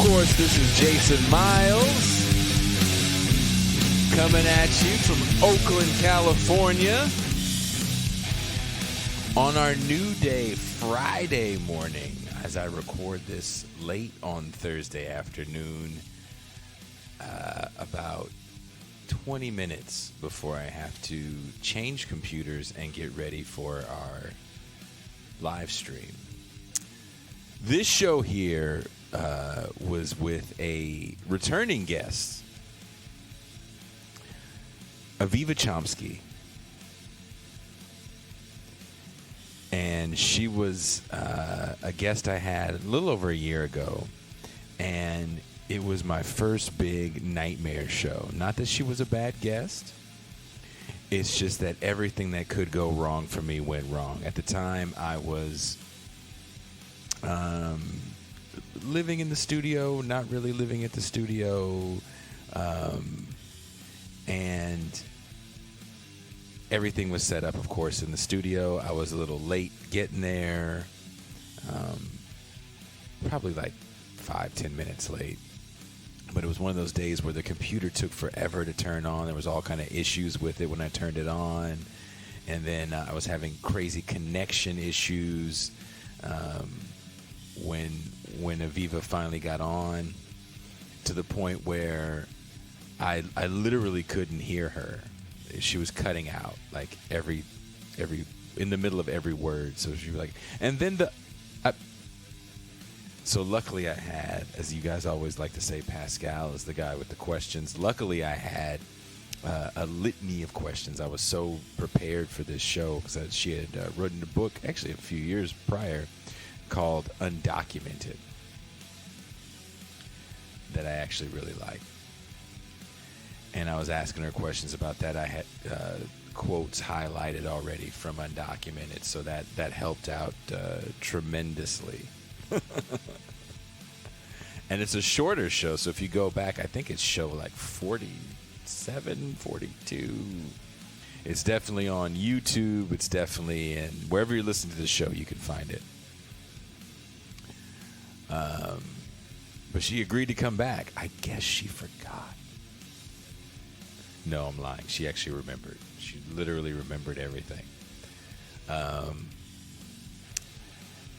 course, this is Jason Miles coming at you from Oakland, California on our new day, Friday morning, as I record this late on Thursday afternoon, about 20 minutes before I have to change computers and get ready for our live stream. This show here was with a returning guest, Aviva Chomsky. And she was a guest I had a little over a year ago. And it was my first big nightmare show. Not that she was a bad guest. It's just that everything that could go wrong for me went wrong. At the time, I was living in the studio, not really living at the studio, and everything was set up, of course, in the studio. I was a little late getting there, probably like 5-10 minutes late. But it was one of those days where the computer took forever to turn on. There was all kind of issues with it when I turned it on. And then I was having crazy connection issues when Aviva finally got on, to the point where I literally couldn't hear her. She was cutting out like every in the middle of every word. So she was like, and then so luckily I had, as you guys always like to say, Pascal is the guy with the questions. Luckily I had a litany of questions. I was so prepared for this show because she had written a book actually a few years prior called Undocumented that I actually really like. And I was asking her questions about that. I had quotes highlighted already from Undocumented, so that helped out tremendously. And it's a shorter show, so if you go back, I think it's show like 47, 42. It's definitely on YouTube. It's definitely in wherever you listen to the show, you can find it. But she agreed to come back. I guess she forgot. No, I'm lying. She actually remembered. She literally remembered everything.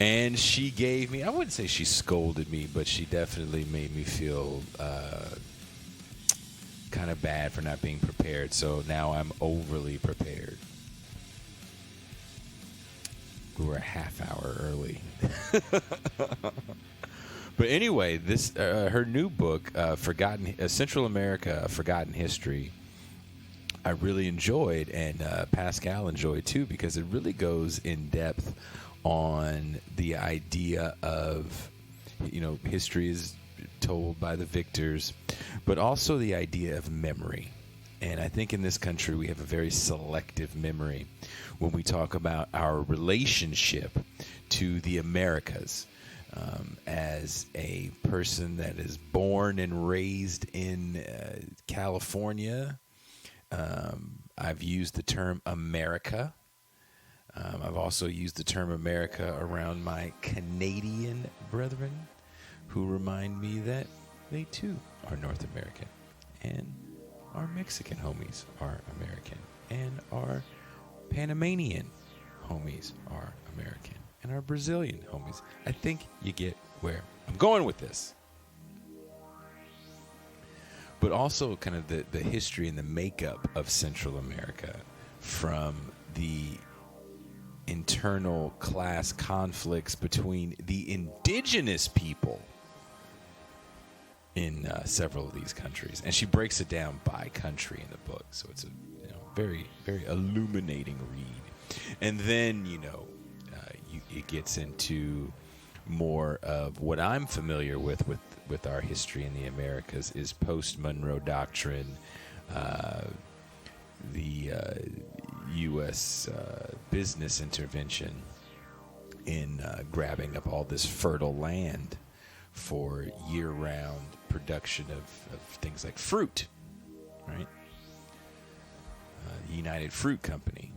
And she gave me, I wouldn't say she scolded me, but she definitely made me feel kind of bad for not being prepared. So now I'm overly prepared. We were a half hour early. But anyway, this her new book, Central America, A Forgotten History, I really enjoyed, and Pascal enjoyed too, because it really goes in depth on the idea of, history is told by the victors, but also the idea of memory. And I think in this country we have a very selective memory when we talk about our relationship to the Americas. As a person that is born and raised in California, I've used the term America. I've also used the term America around my Canadian brethren, who remind me that they too are North American, and our Mexican homies are American, and our Panamanian homies are American, and our Brazilian homies. I think you get where I'm going with this. But also kind of the history and the makeup of Central America, from the internal class conflicts between the indigenous people in several of these countries. And she breaks it down by country in the book. So it's a very, very illuminating read. And then, it gets into more of what I'm familiar with our history in the Americas is post-Monroe Doctrine, the U.S. business intervention in grabbing up all this fertile land for year-round production of things like fruit, right? The United Fruit Company,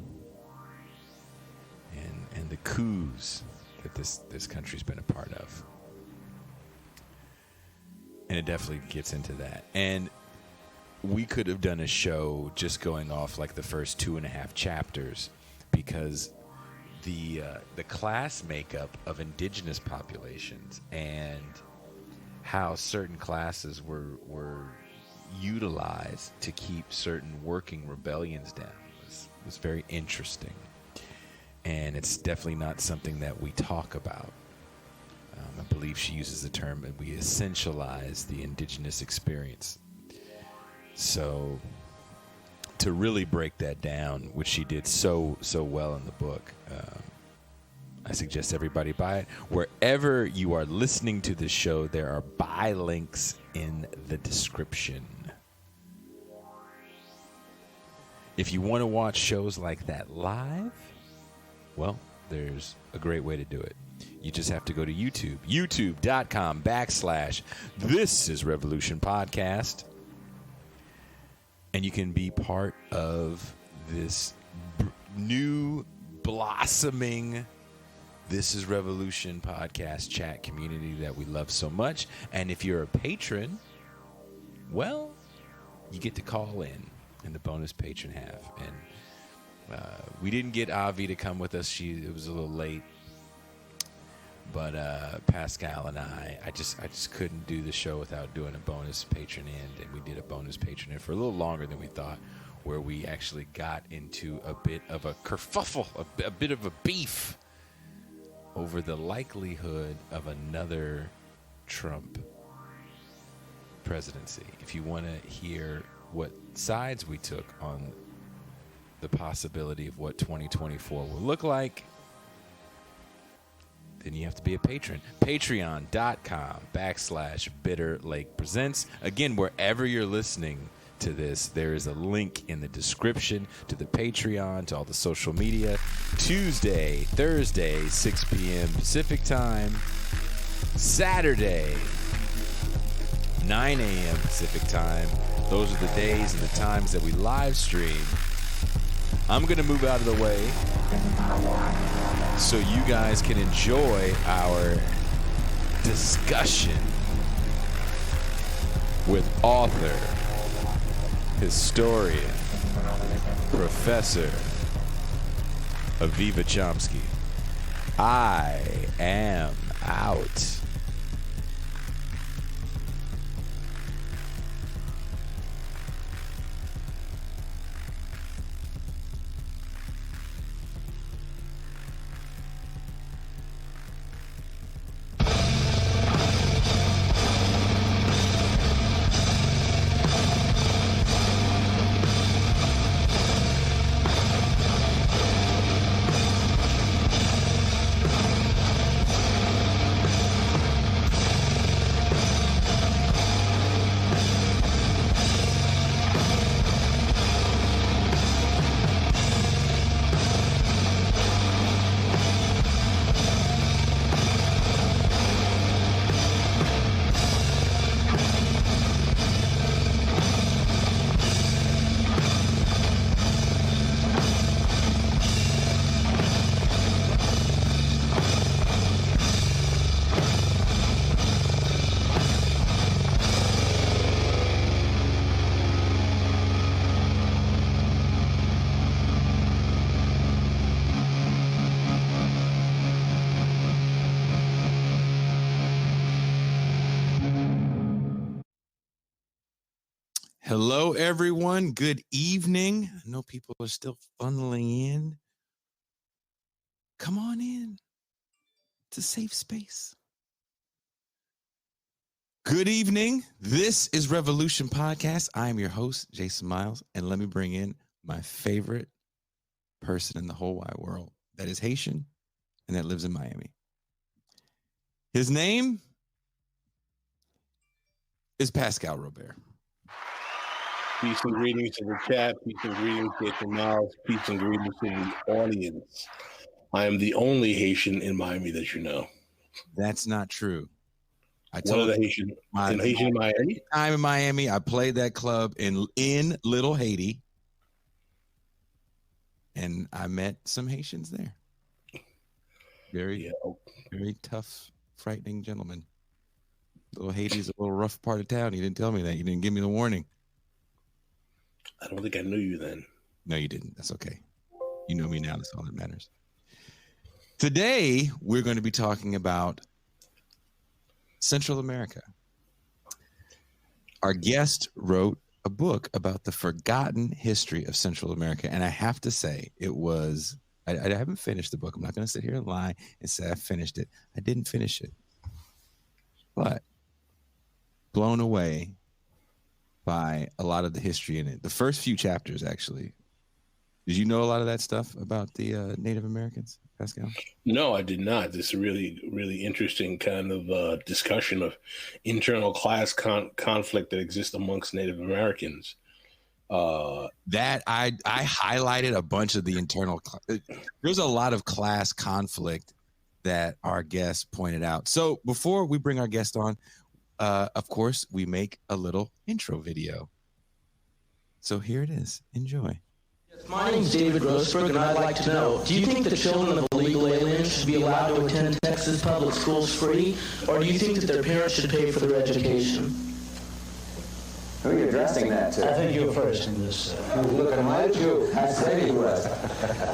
and the coups that this country's been a part of. And it definitely gets into that. And we could have done a show just going off like the first 2.5 chapters, because the class makeup of indigenous populations and how certain classes were utilized to keep certain working rebellions down was very interesting. And it's definitely not something that we talk about. I believe she uses the term that we essentialize the indigenous experience. So to really break that down, which she did so well in the book, I suggest everybody buy it. Wherever you are listening to this show, there are buy links in the description. If you want to watch shows like that live, well, there's a great way to do it. You just have to go to YouTube, youtube.com/This is Revolution Podcast. And you can be part of this new blossoming This is Revolution Podcast chat community that we love so much. And if you're a patron, well, you get to call in the bonus patron half. And we didn't get Avi to come with us. It was a little late. But Pascal and I just couldn't do the show without doing a bonus patron end, and we did a bonus patron end for a little longer than we thought, where we actually got into a bit of a kerfuffle, a bit of a beef over the likelihood of another Trump presidency. If you want to hear what sides we took on the possibility of what 2024 will look like, then you have to be a patron. Patreon.com/Bitter Lake Presents. Again, wherever you're listening to this, there is a link in the description to the Patreon, to all the social media. Tuesday, Thursday, 6 p.m. Pacific time. Saturday, 9 a.m. Pacific time. Those are the days and the times that we live stream. I'm going to move out of the way so you guys can enjoy our discussion with author, historian, Professor Aviva Chomsky. I am out. Hello, everyone. Good evening. I know people are still funneling in. Come on in. It's a safe space. Good evening. This is Revolution Podcast. I am your host, Jason Miles, and let me bring in my favorite person in the whole wide world that is Haitian and that lives in Miami. His name is Pascal Robert. Peace and greetings to the chat. Peace and greetings, Jason Miles. Peace and greetings to the audience. I am the only Haitian in Miami that you know. That's not true. One of the Haitian in Miami. I'm in Miami. I played that club in Little Haiti, and I met some Haitians there. Very tough, frightening gentlemen. Little Haiti's a little rough part of town. You didn't tell me that. You didn't give me the warning. I don't think I knew you then. No, you didn't. That's okay. You know me now. That's all that matters. Today, we're going to be talking about Central America. Our guest wrote a book about the forgotten history of Central America. And I have to say, it was, I haven't finished the book. I'm not going to sit here and lie and say I finished it. I didn't finish it. But blown away by a lot of the history in it. The first few chapters, actually. Did you know a lot of that stuff about the Native Americans, Pascal? No, I did not. This is a really, really interesting kind of discussion of internal class conflict that exists amongst Native Americans. That I highlighted a bunch of the internal. There's a lot of class conflict that our guest pointed out. So before we bring our guest on, of course, we make a little intro video. So here it is. Enjoy. My name is David Grossberg, and I'd like to know, do you think the children of illegal aliens should be allowed to attend Texas public schools free, or do you think that their parents should pay for their education? Who are you addressing that to? I think you're first in this. Looking right at you. I said he was.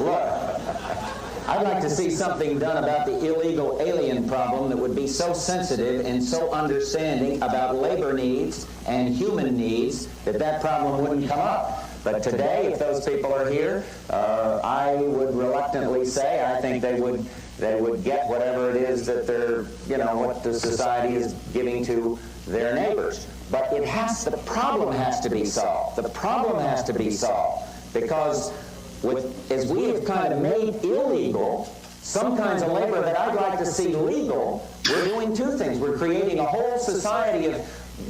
Look, I'd like to see something done about the illegal alien problem that would be so sensitive and so understanding about labor needs and human needs that problem wouldn't come up. But today, if those people are here, I would reluctantly say I think they would get whatever it is that they're, what the society is giving to their neighbors. But the problem has to be solved. The problem has to be solved because as we have kind of made illegal some kinds of labor that I'd like to see legal, we're doing two things. We're creating a whole society of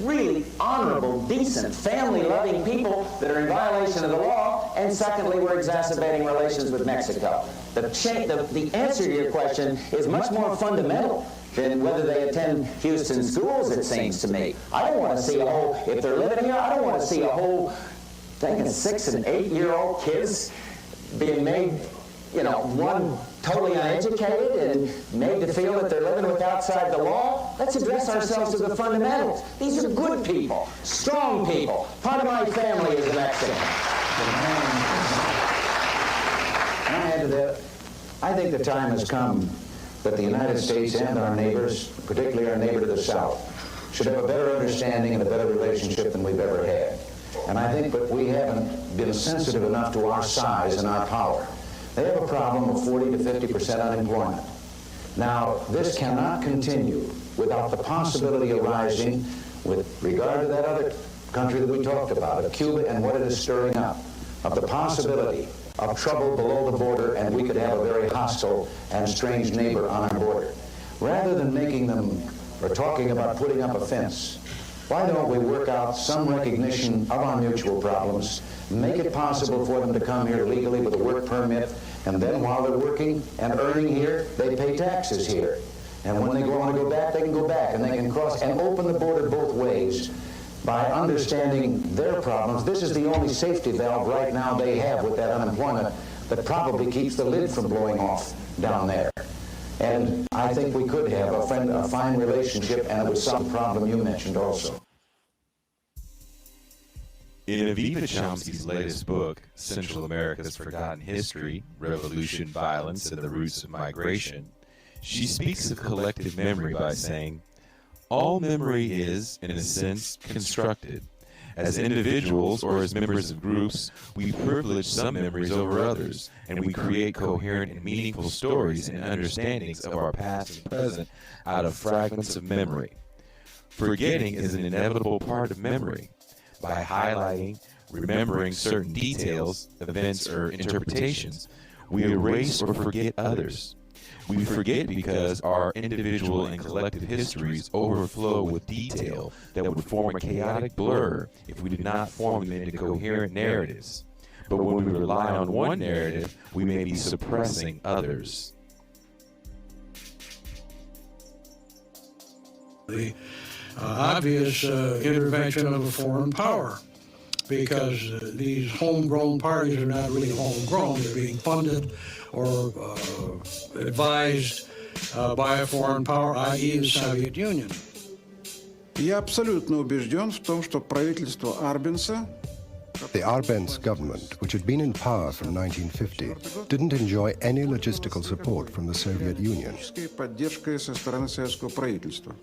really honorable, decent, family-loving people that are in violation of the law, and secondly, we're exacerbating relations with Mexico. The answer to your question is much more fundamental than whether they attend Houston schools, it seems to me. I don't want to see if they're living here, I don't want to see a whole thing of 6- and 8-year-old kids being made, one totally uneducated and made to feel that they're living with outside the law. Let's address ourselves to the fundamentals. These are good people, strong people. Part of my family is a Mexican. I think the time has come that the United States and our neighbors, particularly our neighbor to the south, should have a better understanding and a better relationship than we've ever had. And I think that we haven't been sensitive enough to our size and our power. They have a problem of 40 to 50% unemployment. Now, this cannot continue without the possibility arising with regard to that other country that we talked about, of Cuba and what it is stirring up, of the possibility of trouble below the border, and we could have a very hostile and strange neighbor on our border. Rather than making them or talking about putting up a fence, why don't we work out some recognition of our mutual problems, make it possible for them to come here legally with a work permit, and then while they're working and earning here, they pay taxes here. And when they want to go back, they can go back, and they can cross and open the border both ways by understanding their problems. This is the only safety valve right now they have with that unemployment that probably keeps the lid from blowing off down there. And I think we could have a fine relationship, and it would solve the problem you mentioned also. In Aviva Chomsky's latest book, Central America's Forgotten History, Revolution, Violence, and the Roots of Migration, she speaks of collective memory by saying, all memory is, in a sense, constructed. As individuals or as members of groups, we privilege some memories over others, and we create coherent and meaningful stories and understandings of our past and present out of fragments of memory. Forgetting is an inevitable part of memory. By highlighting, remembering certain details, events, or interpretations, we erase or forget others. We forget because our individual and collective histories overflow with detail that would form a chaotic blur if we did not form them into coherent narratives. But when we rely on one narrative, we may be suppressing others. The obvious intervention of a foreign power, because these homegrown parties are not really homegrown. They're being funded or advised by a foreign power, i.e. the Soviet Union. Я абсолютно убежден в том, что правительство Арбенса, The Arbenz government, which had been in power from 1950, didn't enjoy any logistical support from the Soviet Union. поддержкой со стороны советского правительства.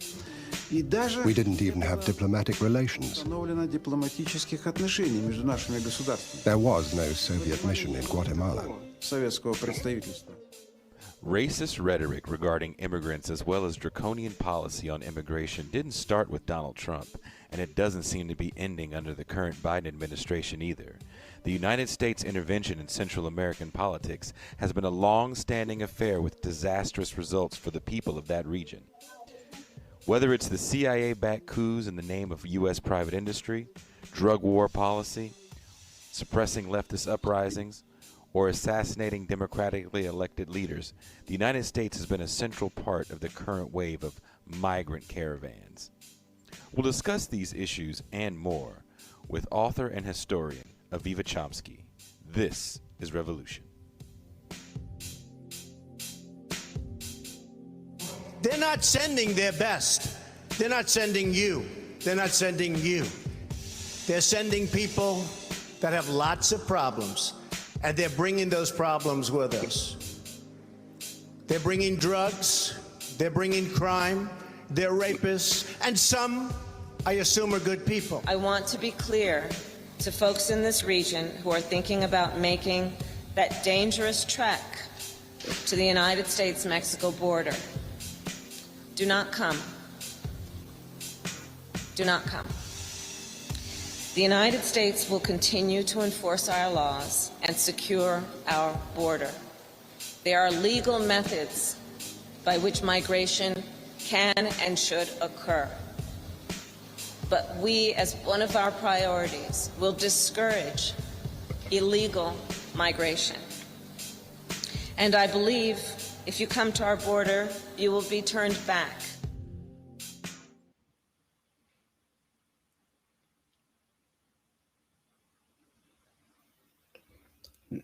И даже We didn't even have diplomatic relations. установлено дипломатических отношений между нашими государствами. There was no Soviet mission in Guatemala. Советского представительства. Racist rhetoric regarding immigrants as well as draconian policy on immigration didn't start with Donald Trump, and it doesn't seem to be ending under the current Biden administration either. The United States intervention in Central American politics has been a long-standing affair with disastrous results for the people of that region. Whether it's the CIA-backed coups in the name of U.S. private industry, drug war policy, suppressing leftist uprisings, or assassinating democratically elected leaders, the United States has been a central part of the current wave of migrant caravans. We'll discuss these issues and more with author and historian Aviva Chomsky. This is Revolution. They're not sending their best. They're not sending you. They're not sending you. They're sending people that have lots of problems, and they're bringing those problems with us. They're bringing drugs, they're bringing crime, they're rapists, and some, I assume, are good people. I want to be clear to folks in this region who are thinking about making that dangerous trek to the United States-Mexico border. Do not come. Do not come. The United States will continue to enforce our laws and secure our border. There are legal methods by which migration can and should occur. But we, as one of our priorities, will discourage illegal migration. And I believe if you come to our border, you will be turned back.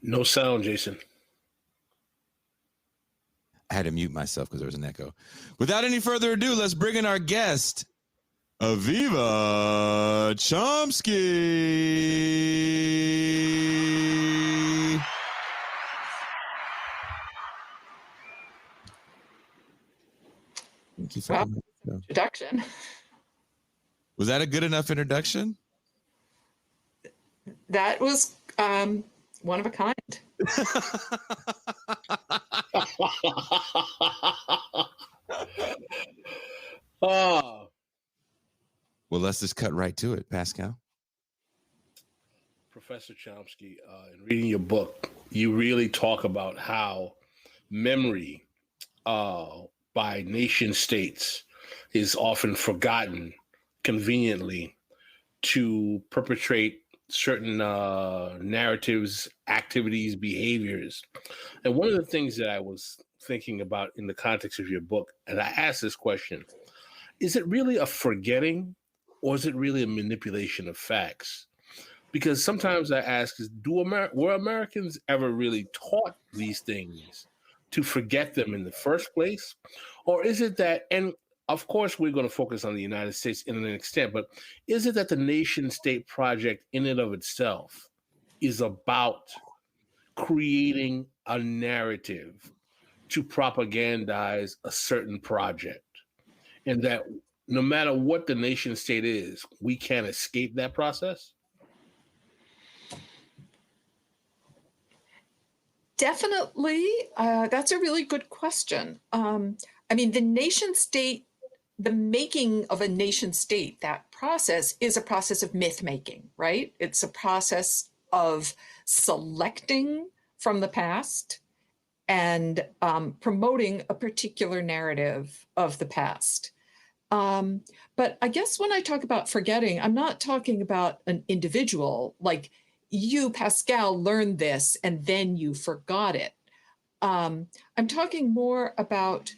No sound, Jason. I had to mute myself because there was an echo. Without any further ado, let's bring in our guest, Aviva Chomsky. Thank you for introduction. Was that a good enough introduction? That was one of a kind. Oh. Well, let's just cut right to it, Pascal. Professor Chomsky, in reading your book, you really talk about how memory by nation states is often forgotten conveniently to perpetrate certain narratives, activities, behaviors. And one of the things that I was thinking about in the context of your book, and I asked this question, is it really a forgetting or is it really a manipulation of facts? Because sometimes I ask, were Americans ever really taught these things to forget them in the first place? Or is it that, and of course we're going to focus on the United States in an extent, but is it that the nation-state project in and of itself is about creating a narrative to propagandize a certain project? And that no matter what the nation-state is, we can't escape that process? Definitely. That's a really good question. I mean, the nation state, the making of a nation state, that process is a process of myth making, right? It's a process of selecting from the past and promoting a particular narrative of the past. But I guess when I talk about forgetting, I'm not talking about an individual, like you, Pascal, learned this and then you forgot it. I'm talking more about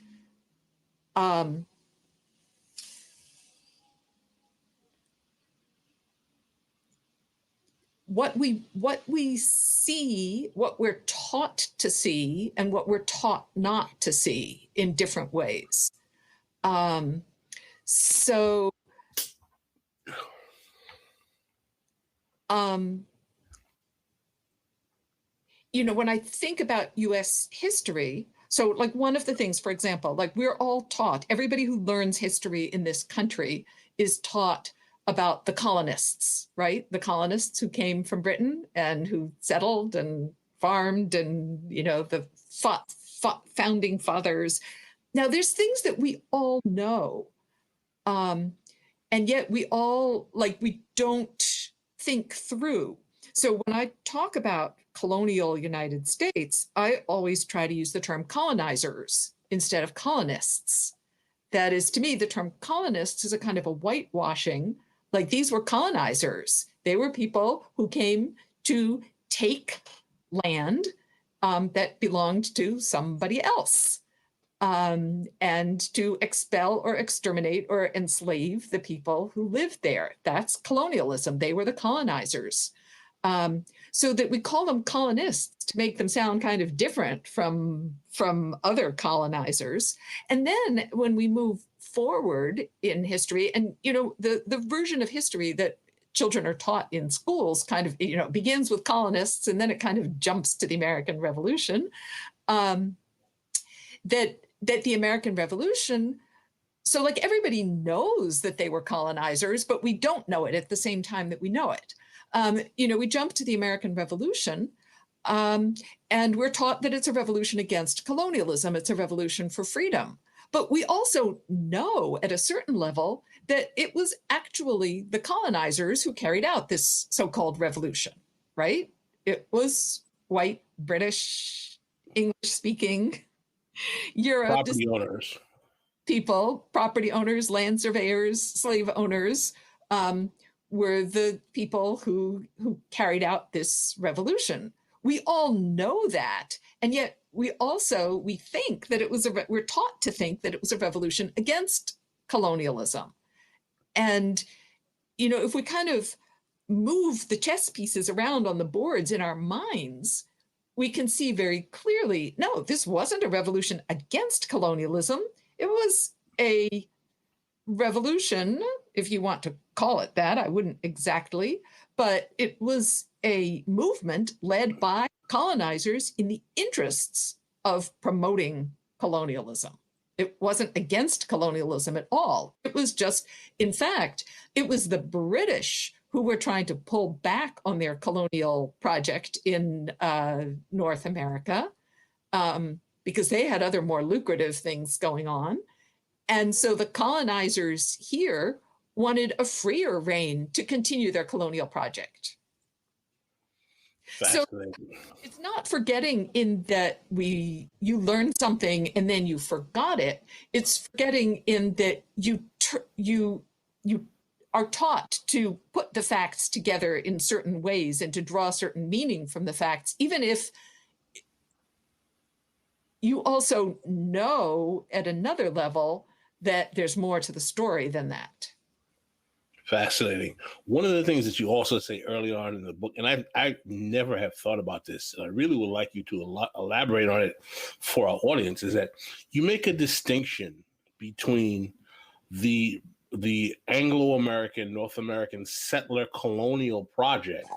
what we see, what we're taught to see, and what we're taught not to see in different ways. So When I think about US history, so like one of the things, for example, like we're all taught, everybody who learns history in this country is taught about the colonists, right? The colonists who came from Britain and who settled and farmed and, the founding fathers. Now, there's things that we all know. And yet we all, we don't think through. So when I talk about colonial United States, I always try to use the term colonizers instead of colonists. That is, to me, the term colonists is a kind of a whitewashing. Like, these were colonizers. They were people who came to take land that belonged to somebody else, and to expel or exterminate or enslave the people who lived there. That's colonialism. They were the colonizers. So that we call them colonists to make them sound kind of different from other colonizers. And then when we move forward in history, and the version of history that children are taught in schools kind of begins with colonists, and then it kind of jumps to the American Revolution. That the American Revolution, so like everybody knows that they were colonizers, but we don't know it at the same time that we know it. We jump to the American Revolution, and we're taught that it's a revolution against colonialism. It's a revolution for freedom. But we also know at a certain level that it was actually the colonizers who carried out this so-called revolution, right? It was white, British, English-speaking, Europe. Property owners. People, property owners, land surveyors, slave owners, were the people who carried out this revolution. We all know that, and yet we think that we're taught to think that it was a revolution against colonialism. And, if we kind of move the chess pieces around on the boards in our minds, we can see very clearly, no, this wasn't a revolution against colonialism. It was a revolution, if you want to call it that. I wouldn't exactly, but it was a movement led by colonizers in the interests of promoting colonialism. It wasn't against colonialism at all. It was just, in fact, it was the British who were trying to pull back on their colonial project in North America, because they had other more lucrative things going on. And so the colonizers here wanted a freer reign to continue their colonial project. So it's not forgetting in that you learned something and then you forgot it. It's forgetting in that you are taught to put the facts together in certain ways and to draw certain meaning from the facts, even if you also know at another level that there's more to the story than that. Fascinating. One of the things that you also say early on in the book, and I never have thought about this, and I really would like you to elaborate on it for our audience, is that you make a distinction between the Anglo-American, North American settler colonial project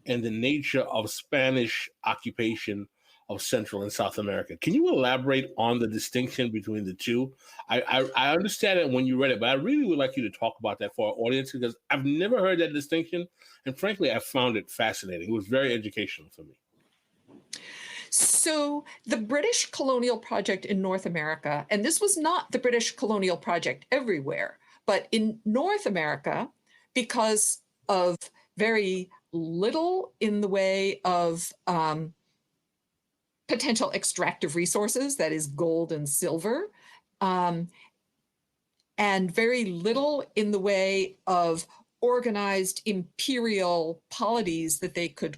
and the nature of Spanish occupation of Central and South America. Can you elaborate on the distinction between the two? I understand it when you read it, but I really would like you to talk about that for our audience, because I've never heard that distinction. And frankly, I found it fascinating. It was very educational for me. So the British colonial project in North America, and this was not the British colonial project everywhere, but in North America, because of very little in the way of potential extractive resources, that is gold and silver, and very little in the way of organized imperial polities that they could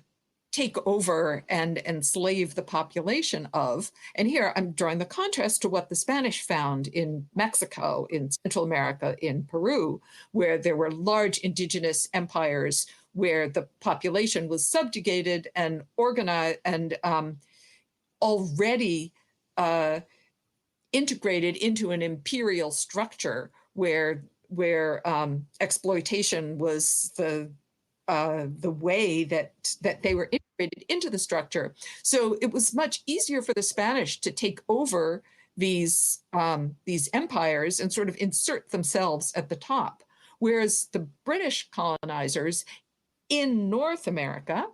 take over and enslave the population of. And here I'm drawing the contrast to what the Spanish found in Mexico, in Central America, in Peru, where there were large indigenous empires where the population was subjugated and organized and already integrated into an imperial structure where exploitation was the the way that they were integrated into the structure. So it was much easier for the Spanish to take over these empires and sort of insert themselves at the top, whereas the British colonizers in North America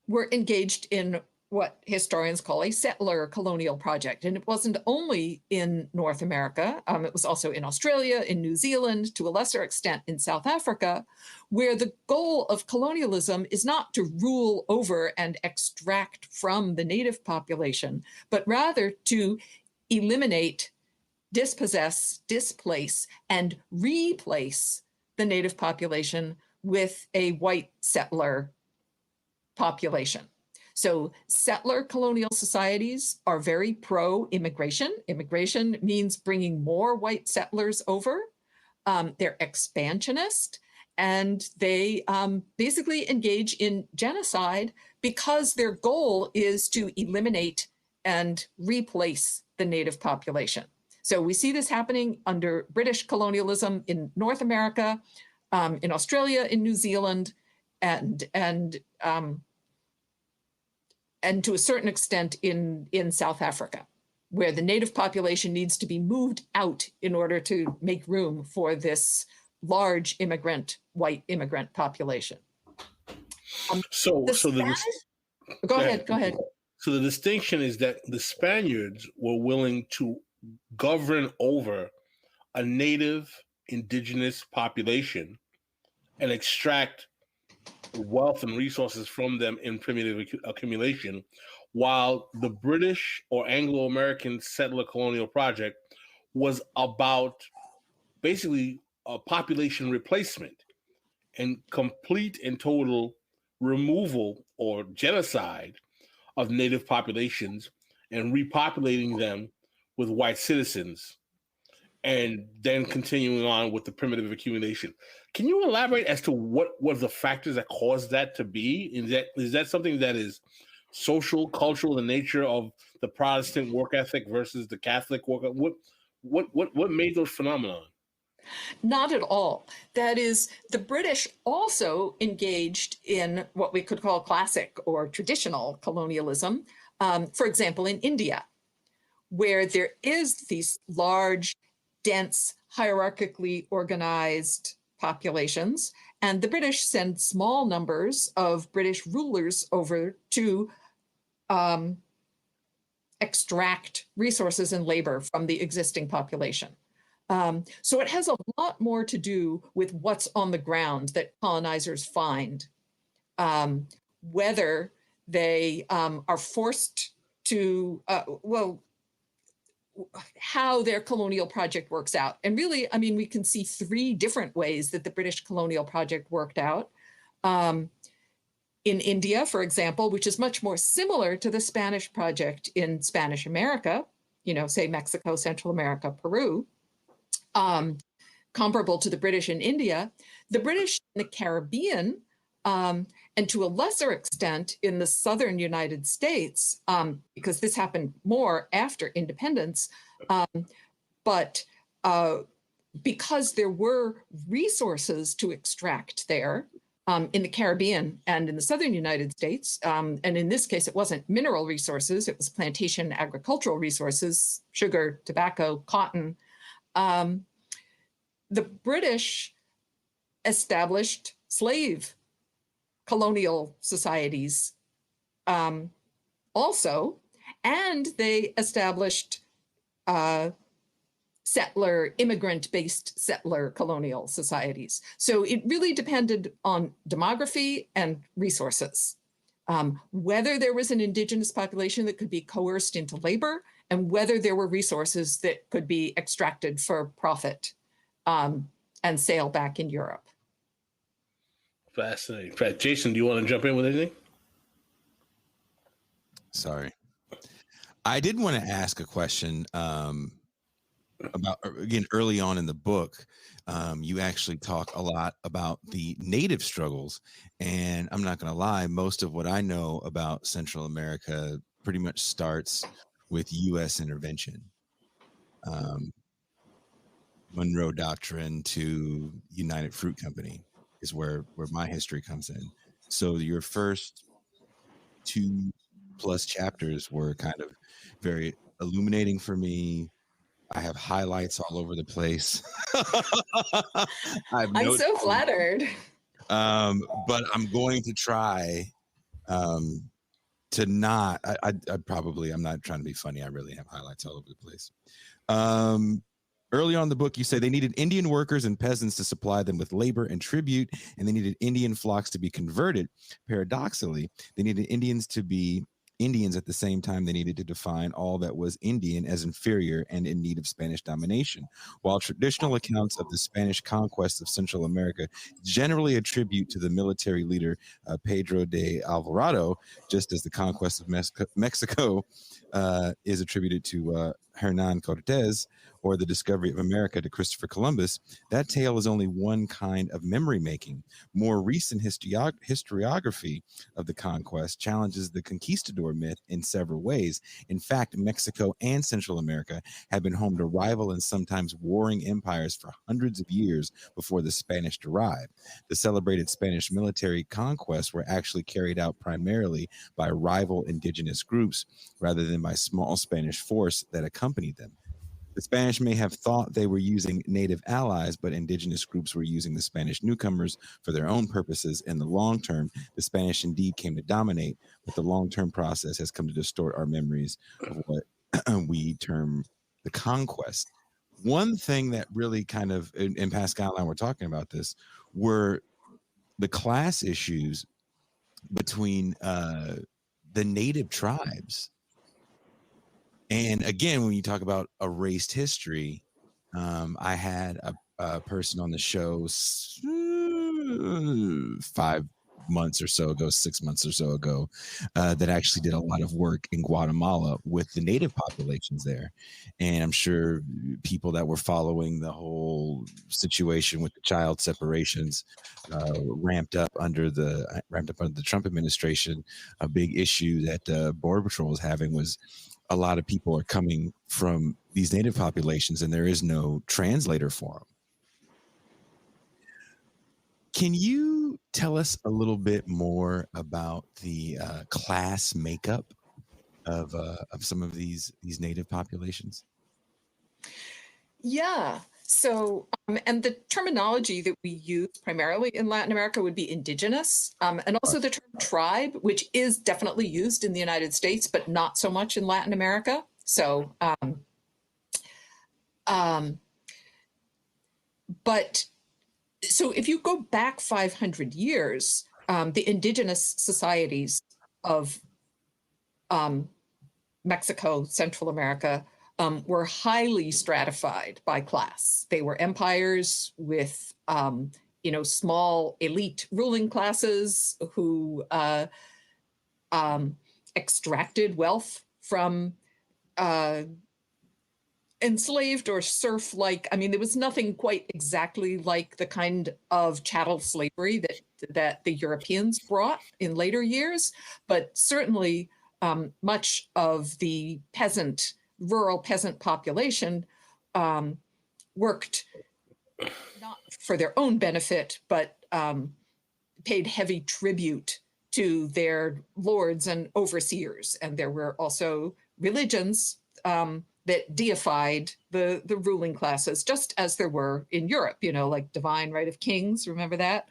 were engaged in what historians call a settler colonial project. And it wasn't only in North America, it was also in Australia, in New Zealand, to a lesser extent in South Africa, where the goal of colonialism is not to rule over and extract from the native population, but rather to eliminate, dispossess, displace, and replace the native population with a white settler population. So settler colonial societies are very pro-immigration. Immigration means bringing more white settlers over. They're expansionist, and they basically engage in genocide because their goal is to eliminate and replace the native population. So we see this happening under British colonialism in North America, in Australia, in New Zealand, and to a certain extent in South Africa, where the native population needs to be moved out in order to make room for this large white immigrant population. Go ahead. So the distinction is that the Spaniards were willing to govern over a native indigenous population and extract wealth and resources from them in primitive accumulation, while the British or Anglo-American settler colonial project was about basically a population replacement and complete and total removal or genocide of native populations and repopulating them with white citizens, and then continuing on with the primitive accumulation. Can you elaborate as to what were the factors that caused that to be? Is that something that is social, cultural, the nature of the Protestant work ethic versus the Catholic work? What made those phenomena? Not at all. That is, the British also engaged in what we could call classic or traditional colonialism. For example, in India, where there is these large, dense, hierarchically organized populations, and the British send small numbers of British rulers over to extract resources and labor from the existing population. So it has a lot more to do with what's on the ground that colonizers find, whether they are forced to, how their colonial project works out. And really, I mean, we can see three different ways that the British colonial project worked out. In India, for example, which is much more similar to the Spanish project in Spanish America, say Mexico, Central America, Peru, comparable to the British in India, the British in the Caribbean, and to a lesser extent in the southern United States, because this happened more after independence, but because there were resources to extract there in the Caribbean and in the southern United States, and in this case, it wasn't mineral resources, it was plantation agricultural resources, sugar, tobacco, cotton. The British established slave colonial societies also, and they established immigrant-based settler colonial societies. So it really depended on demography and resources, whether there was an indigenous population that could be coerced into labor, and whether there were resources that could be extracted for profit and sale back in Europe. Fascinating. Jason, do you want to jump in with anything? Sorry. I did want to ask a question about, again, early on in the book, you actually talk a lot about the native struggles. And I'm not going to lie, most of what I know about Central America pretty much starts with U.S. intervention. Monroe Doctrine to United Fruit Company. is where my history comes in. So your first 2+ chapters were kind of very illuminating for me. I have highlights all over the place. I'm so flattered. But I'm going to try to not. I'm not trying to be funny. I really have highlights all over the place. Early on in the book, you say they needed Indian workers and peasants to supply them with labor and tribute, and they needed Indian flocks to be converted. Paradoxically, they needed Indians to be Indians at the same time. They needed to define all that was Indian as inferior and in need of Spanish domination. While traditional accounts of the Spanish conquest of Central America generally attribute to the military leader Pedro de Alvarado, just as the conquest of Mexico is attributed to Hernan Cortez, or the discovery of America to Christopher Columbus, that tale is only one kind of memory making. More recent historiography of the conquest challenges the conquistador myth in several ways. In fact, Mexico and Central America have been home to rival and sometimes warring empires for hundreds of years before the Spanish arrived. The celebrated Spanish military conquests were actually carried out primarily by rival indigenous groups rather than by small Spanish force that accompanied them. The Spanish may have thought they were using native allies, but indigenous groups were using the Spanish newcomers for their own purposes. In the long term, the Spanish indeed came to dominate, but the long-term process has come to distort our memories of what we term the conquest. One thing that really kind of, and Pascal and I were talking about this, were the class issues between the native tribes. And again, when you talk about erased history, I had a person on the show 5 months or so ago, 6 months or so ago, that actually did a lot of work in Guatemala with the native populations there. And I'm sure people that were following the whole situation with the child separations ramped up under the Trump administration. A big issue that Border Patrol was having was a lot of people are coming from these native populations and there is no translator for them. Can you tell us a little bit more about the class makeup of some of these native populations? Yeah. So, and the terminology that we use primarily in Latin America would be indigenous, and also the term tribe, which is definitely used in the United States, but not so much in Latin America. So, so if you go back 500 years, the indigenous societies of Mexico, Central America, were highly stratified by class. They were empires with, small elite ruling classes who extracted wealth from enslaved or serf-like. I mean, there was nothing quite exactly like the kind of chattel slavery that the Europeans brought in later years, but certainly much of the rural peasant population worked not for their own benefit, but paid heavy tribute to their lords and overseers. And there were also religions that deified the ruling classes, just as there were in Europe, like divine right of kings. Remember that?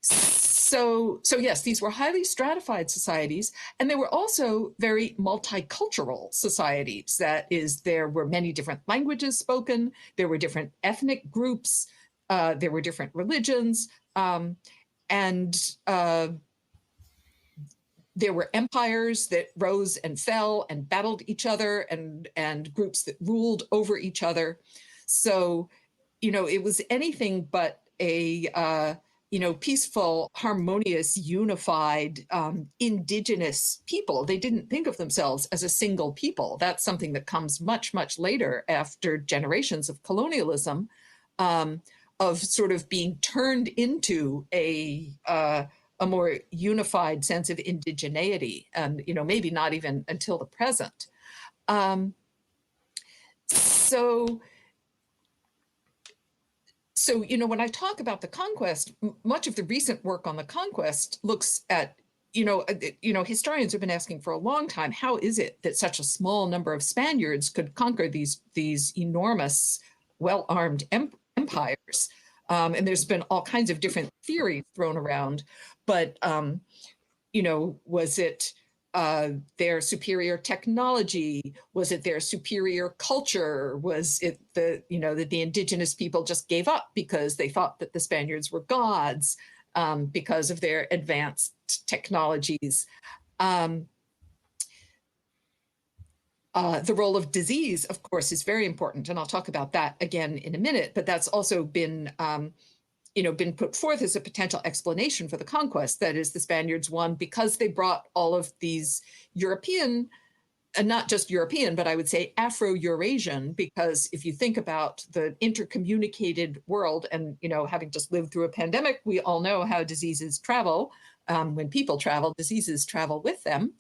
So yes, these were highly stratified societies, and they were also very multicultural societies. That is, there were many different languages spoken, there were different ethnic groups, there were different religions, and there were empires that rose and fell and battled each other, and groups that ruled over each other. So, it was anything but a peaceful, harmonious, unified, indigenous people. They didn't think of themselves as a single people. That's something that comes much, much later after generations of colonialism, of sort of being turned into a more unified sense of indigeneity, and maybe not even until the present. So So, when I talk about the conquest, much of the recent work on the conquest looks at, historians have been asking for a long time, how is it that such a small number of Spaniards could conquer these enormous, well-armed empires? And there's been all kinds of different theories thrown around, but, was it their superior technology? Was it their superior culture? Was it that the indigenous people just gave up because they thought that the Spaniards were gods because of their advanced technologies? The role of disease, of course, is very important, and I'll talk about that again in a minute, but that's also been been put forth as a potential explanation for the conquest. That is, the Spaniards won because they brought all of these European, and not just European, but I would say Afro-Eurasian, because if you think about the intercommunicated world and, having just lived through a pandemic, we all know how diseases travel. When people travel, diseases travel with them.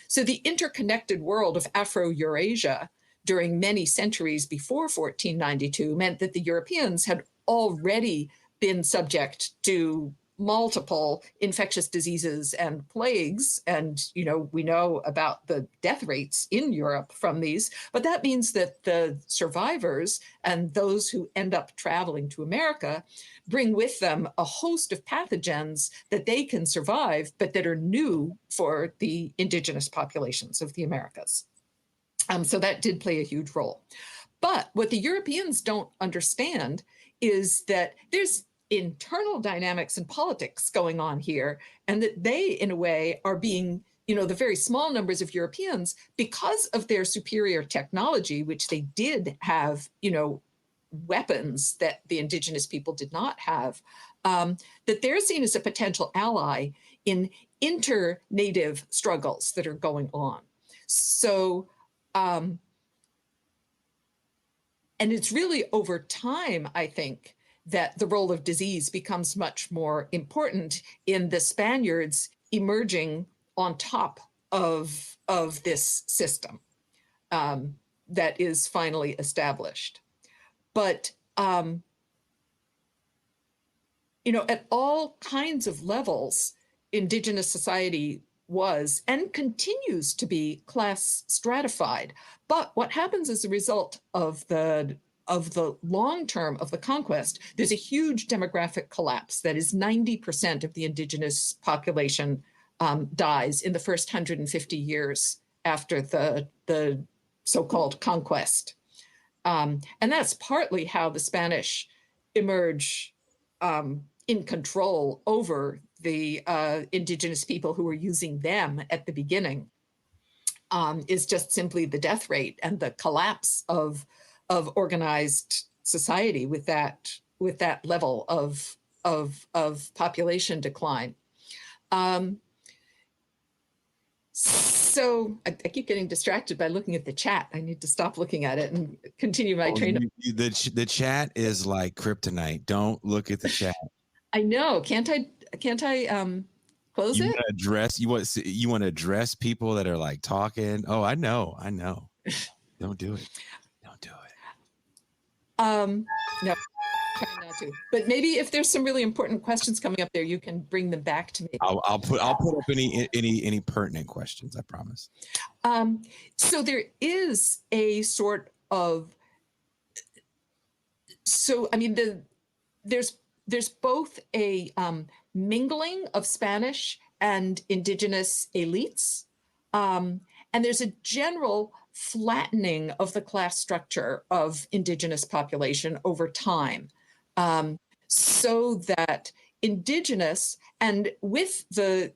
So the interconnected world of Afro-Eurasia during many centuries before 1492 meant that the Europeans had already been subject to multiple infectious diseases and plagues. And, we know about the death rates in Europe from these, but that means that the survivors and those who end up traveling to America bring with them a host of pathogens that they can survive, but that are new for the indigenous populations of the Americas. So that did play a huge role. But what the Europeans don't understand is that there's internal dynamics and politics going on here, and that they, in a way, are being, the very small numbers of Europeans, because of their superior technology, which they did have, weapons that the indigenous people did not have, that they're seen as a potential ally in inter-native struggles that are going on. So, and it's really over time, I think, that the role of disease becomes much more important in the Spaniards emerging on top of this system that is finally established. But, at all kinds of levels, indigenous society was and continues to be class stratified. But what happens as a result of the long term of the conquest, there's a huge demographic collapse. That is, 90% of the indigenous population dies in the first 150 years after the so-called conquest. And that's partly how the Spanish emerge in control over the indigenous people who were using them at the beginning, is just simply the death rate and the collapse of organized society with that level of population decline. So I keep getting distracted by looking at the chat. I need to stop looking at it and continue my train. The chat is like kryptonite. Don't look at the chat. I know. Can't I close it? You want to address people that are like talking. Oh, I know. Don't do it. No, trying not to. But maybe if there's some really important questions coming up there, you can bring them back to me. I'll put up any pertinent questions. I promise. So there is a sort of. So I mean, there's both a mingling of Spanish and indigenous elites, and there's a general flattening of the class structure of indigenous population over time, so that indigenous, and with the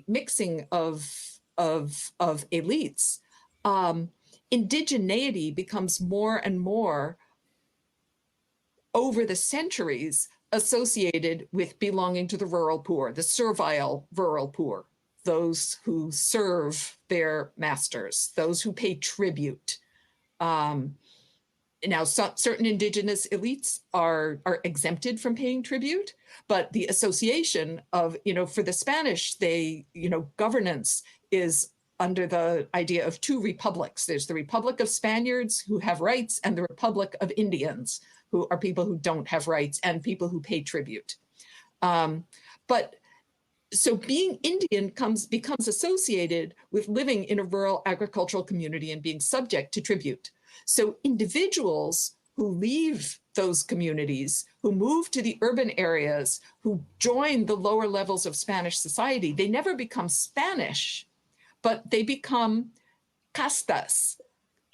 mixing of elites, indigeneity becomes more and more over the centuries associated with belonging to the rural poor, the servile rural poor, those who serve their masters, those who pay tribute. Now, certain indigenous elites are exempted from paying tribute, but the association of, for the Spanish, governance is under the idea of two republics. There's the Republic of Spaniards who have rights and the Republic of Indians who are people who don't have rights and people who pay tribute. But so being Indian becomes associated with living in a rural agricultural community and being subject to tribute. So individuals who leave those communities, who move to the urban areas, who join the lower levels of Spanish society, they never become Spanish, but they become castas.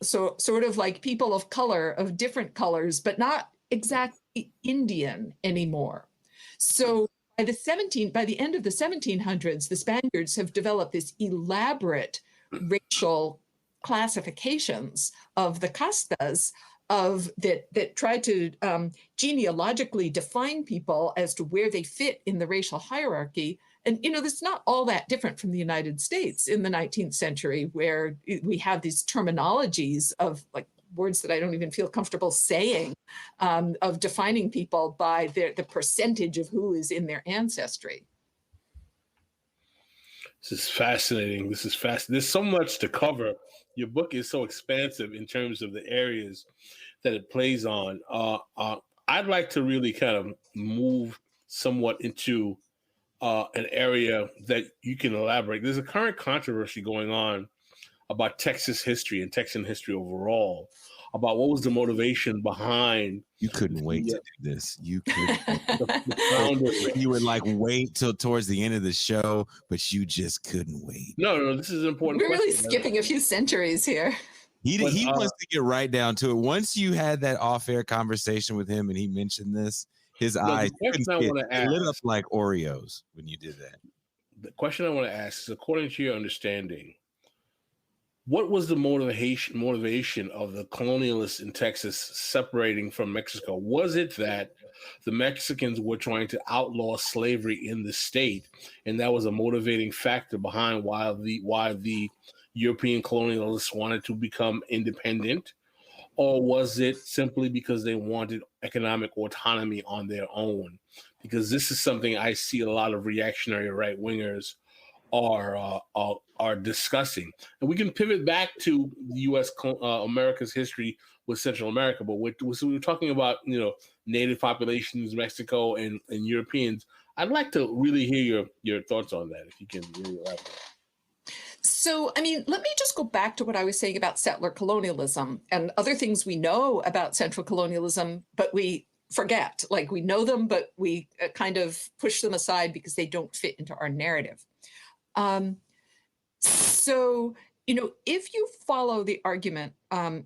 So sort of like people of color, of different colors, but not exactly Indian anymore. So by the end of the 1700s, the Spaniards have developed this elaborate racial classifications of the castas that try to genealogically define people as to where they fit in the racial hierarchy. And, that's not all that different from the United States in the 19th century, where we have these terminologies of like words that I don't even feel comfortable saying, of defining people by the percentage of who is in their ancestry. This is fascinating. There's so much to cover. Your book is so expansive in terms of the areas that it plays on. I'd like to really kind of move somewhat into an area that you can elaborate. There's a current controversy going on about Texas history and Texan history overall, about what was the motivation behind. You couldn't wait to do this. You couldn't. You would like wait till towards the end of the show, but you just couldn't wait. No, this is an important. We're really skipping a few centuries here. He wants to get right down to it. Once you had that off-air conversation with him and he mentioned this, his eyes lit up like Oreos when you did that. The question I want to ask is, according to your understanding, what was the motivation of the colonialists in Texas separating from Mexico? Was it that the Mexicans were trying to outlaw slavery in the state, and that was a motivating factor behind why the European colonialists wanted to become independent? Or was it simply because they wanted economic autonomy on their own? Because this is something I see a lot of reactionary right-wingers are discussing. And we can pivot back to the U.S. America's history with Central America, but we're talking about, native populations, Mexico and Europeans. I'd like to really hear your thoughts on that, if you can really elaborate. So, let me just go back to what I was saying about settler colonialism and other things we know about central colonialism, but we forget. Like, we know them, but we kind of push them aside because they don't fit into our narrative. So, if you follow the argument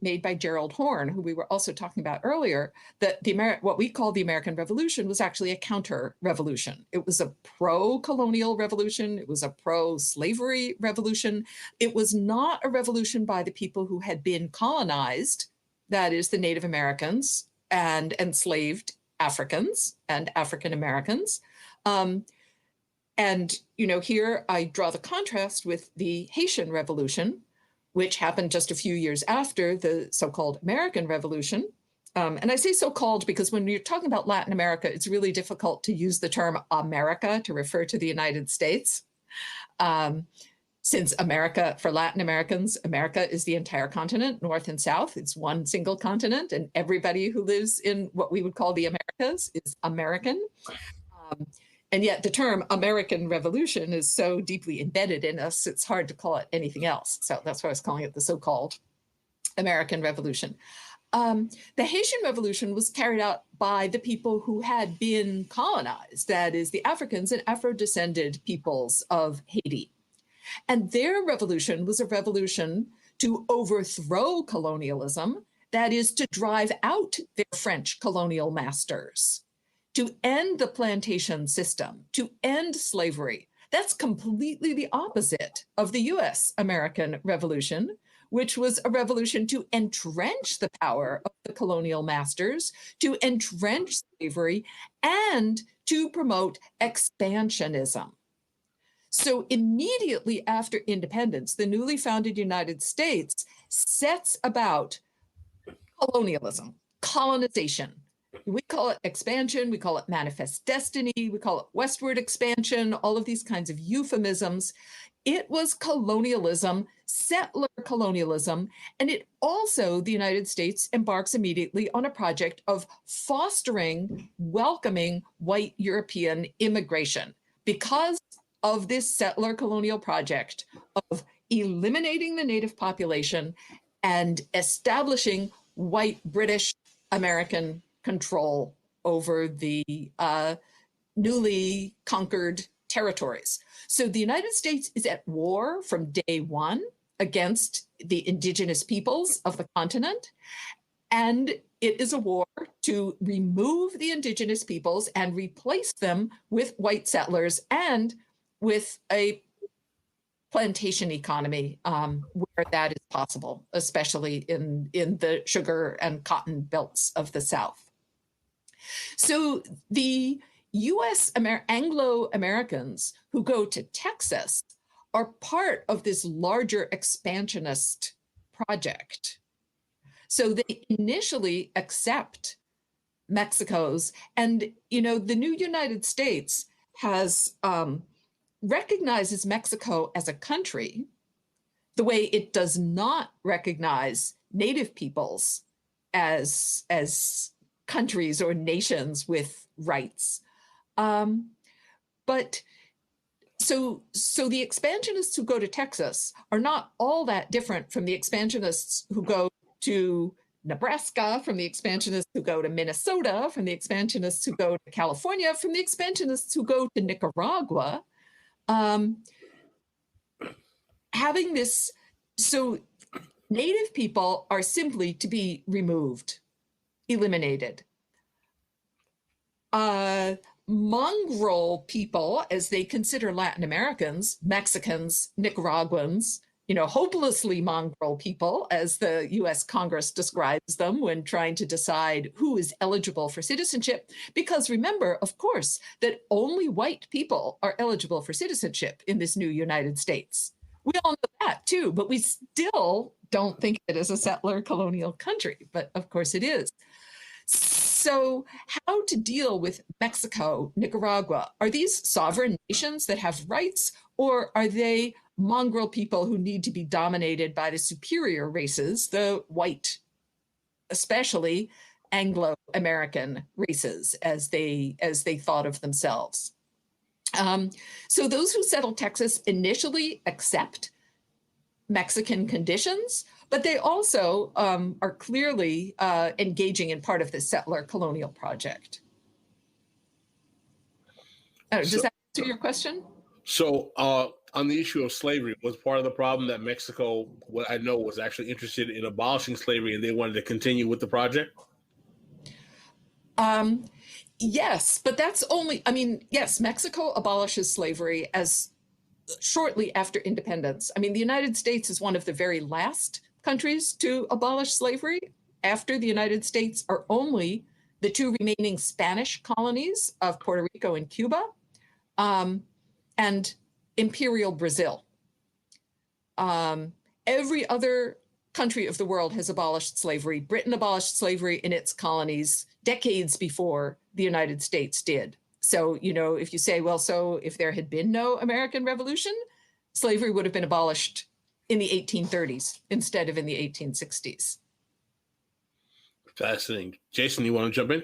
made by Gerald Horne, who we were also talking about earlier, that what we call the American Revolution was actually a counter-revolution. It was a pro-colonial revolution. It was a pro-slavery revolution. It was not a revolution by the people who had been colonized, that is, the Native Americans and enslaved Africans and African Americans. And, here I draw the contrast with the Haitian Revolution, which happened just a few years after the so-called American Revolution. And I say so-called because when you're talking about Latin America, it's really difficult to use the term America to refer to the United States. Since America, for Latin Americans, America is the entire continent, North and South. It's one single continent, and everybody who lives in what we would call the Americas is American. And yet the term American Revolution is so deeply embedded in us, it's hard to call it anything else. So that's why I was calling it the so-called American Revolution. The Haitian Revolution was carried out by the people who had been colonized, that is, the Africans and Afro-descended peoples of Haiti. And their revolution was a revolution to overthrow colonialism, that is, to drive out their French colonial masters, to end the plantation system, to end slavery. That's completely the opposite of the US American Revolution, which was a revolution to entrench the power of the colonial masters, to entrench slavery, and to promote expansionism. So immediately after independence, the newly founded United States sets about colonialism, colonization, we call it expansion, we call it manifest destiny, we call it westward expansion, all of these kinds of euphemisms. It was colonialism, settler colonialism, and it also, the United States embarks immediately on a project of fostering, welcoming white European immigration because of this settler colonial project of eliminating the native population and establishing white British American control over the newly conquered territories. So the United States is at war from day one against the indigenous peoples of the continent. And it is a war to remove the indigenous peoples and replace them with white settlers and with a plantation economy where that is possible, especially in the sugar and cotton belts of the South. So the U.S. Anglo-Americans who go to Texas are part of this larger expansionist project. So they initially accept Mexico's, and the new United States has recognizes Mexico as a country the way it does not recognize native peoples as countries or nations with rights. But so the expansionists who go to Texas are not all that different from the expansionists who go to Nebraska, from the expansionists who go to Minnesota, from the expansionists who go to California, from the expansionists who go to Nicaragua. Having this, so native people are simply to be removed, eliminated. Mongrel people, as they consider Latin Americans, Mexicans, Nicaraguans, hopelessly mongrel people, as the US Congress describes them when trying to decide who is eligible for citizenship. Because remember, of course, that only white people are eligible for citizenship in this new United States. We all know that too, but we still don't think it is a settler colonial country, but of course it is. So how to deal with Mexico, Nicaragua? Are these sovereign nations that have rights, or are they mongrel people who need to be dominated by the superior races, the white, especially Anglo-American races, as they thought of themselves? So those who settle Texas initially accept Mexican conditions, but they also are clearly engaging in part of the settler colonial project. Does that answer your question? So on the issue of slavery, was part of the problem that Mexico, what I know, was actually interested in abolishing slavery and they wanted to continue with the project? Yes, but that's only, yes, Mexico abolishes slavery as shortly after independence. The United States is one of the very last countries to abolish slavery. After the United States are only the two remaining Spanish colonies of Puerto Rico and Cuba, and Imperial Brazil. Every other country of the world has abolished slavery. Britain abolished slavery in its colonies decades before the United States did. So, if you say, well, so if there had been no American Revolution, slavery would have been abolished in the 1830s instead of in the 1860s. Fascinating. Jason, you want to jump in?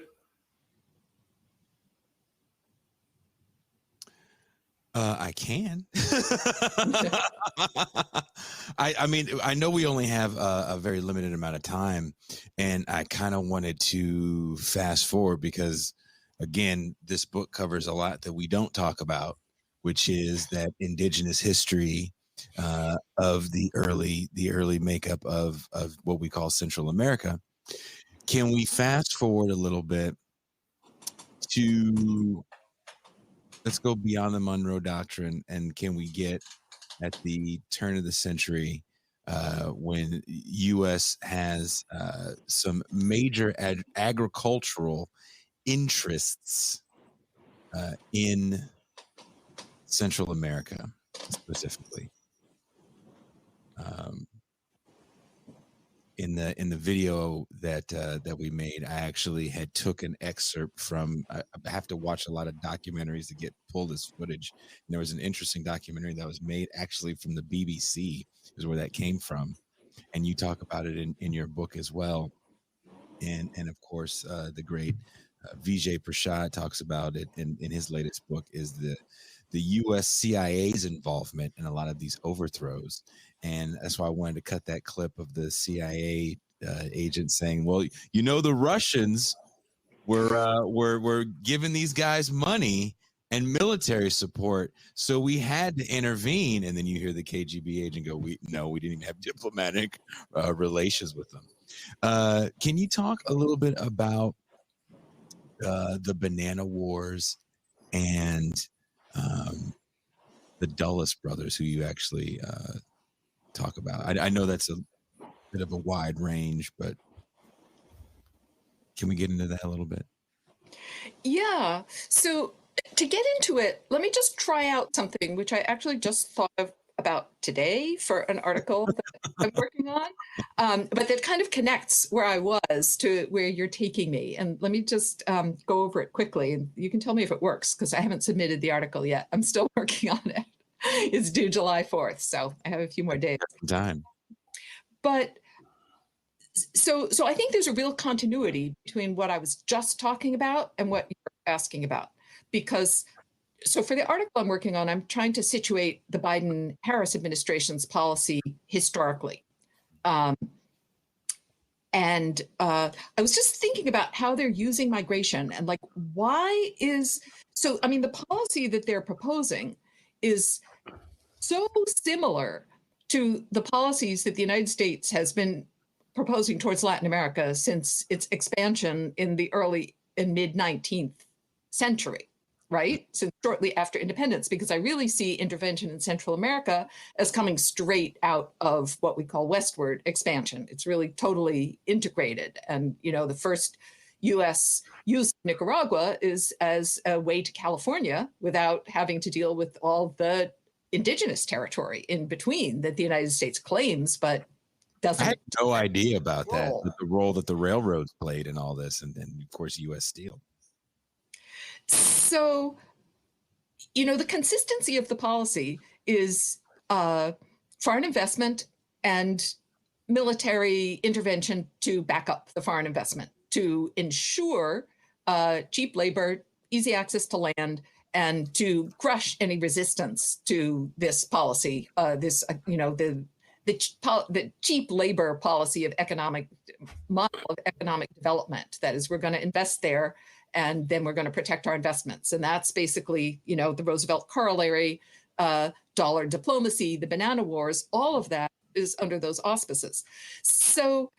I can. I know we only have a very limited amount of time, and I kind of wanted to fast forward because, again, this book covers a lot that we don't talk about, which is that indigenous history of the early makeup of what we call Central America. Can we fast forward a little bit to, let's go beyond the Monroe Doctrine, and can we get at the turn of the century when U.S. has some major agricultural interests in Central America specifically? in the video that we made, I actually had took an excerpt from. I have to watch a lot of documentaries to pull this footage. And there was an interesting documentary that was made actually from the BBC, is where that came from, and you talk about it in your book as well. And of course, the great Vijay Prashad talks about it in his latest book, is the U.S. CIA's involvement in a lot of these overthrows. And that's why I wanted to cut that clip of the CIA agent saying, well, you know, the Russians were giving these guys money and military support, so we had to intervene. And then you hear the KGB agent go, we didn't even have diplomatic relations with them. Can you talk a little bit about the Banana Wars and the Dulles brothers, who you actually talk about? I know that's a bit of a wide range, but can we get into that a little bit? Yeah. So to get into it, let me just try out something which I actually just thought of about today for an article that I'm working on, but that kind of connects where I was to where you're taking me. And let me just go over it quickly, and you can tell me if it works, because I haven't submitted the article yet. I'm still working on it. It's due July 4th, so I have a few more days. Time. But so I think there's a real continuity between what I was just talking about and what you're asking about, because so for the article I'm working on, I'm trying to situate the Biden-Harris administration's policy historically. And I was just thinking about how they're using migration and like, the policy that they're proposing is so similar to the policies that the United States has been proposing towards Latin America since its expansion in the early and mid-19th century, right? Since shortly after independence, because I really see intervention in Central America as coming straight out of what we call westward expansion. It's really totally integrated. And, the first U.S. use of Nicaragua is as a way to California without having to deal with all the indigenous territory in between that the United States claims, but doesn't. I had no idea about that, the role that the railroads played in all this, and of course, U.S. Steel. So, the consistency of the policy is foreign investment and military intervention to back up the foreign investment, to ensure cheap labor, easy access to land, and to crush any resistance to this policy, the cheap labor policy of economic development. That is, we're going to invest there, and then we're going to protect our investments. And that's basically, the Roosevelt corollary, dollar diplomacy, the banana wars, all of that is under those auspices. So,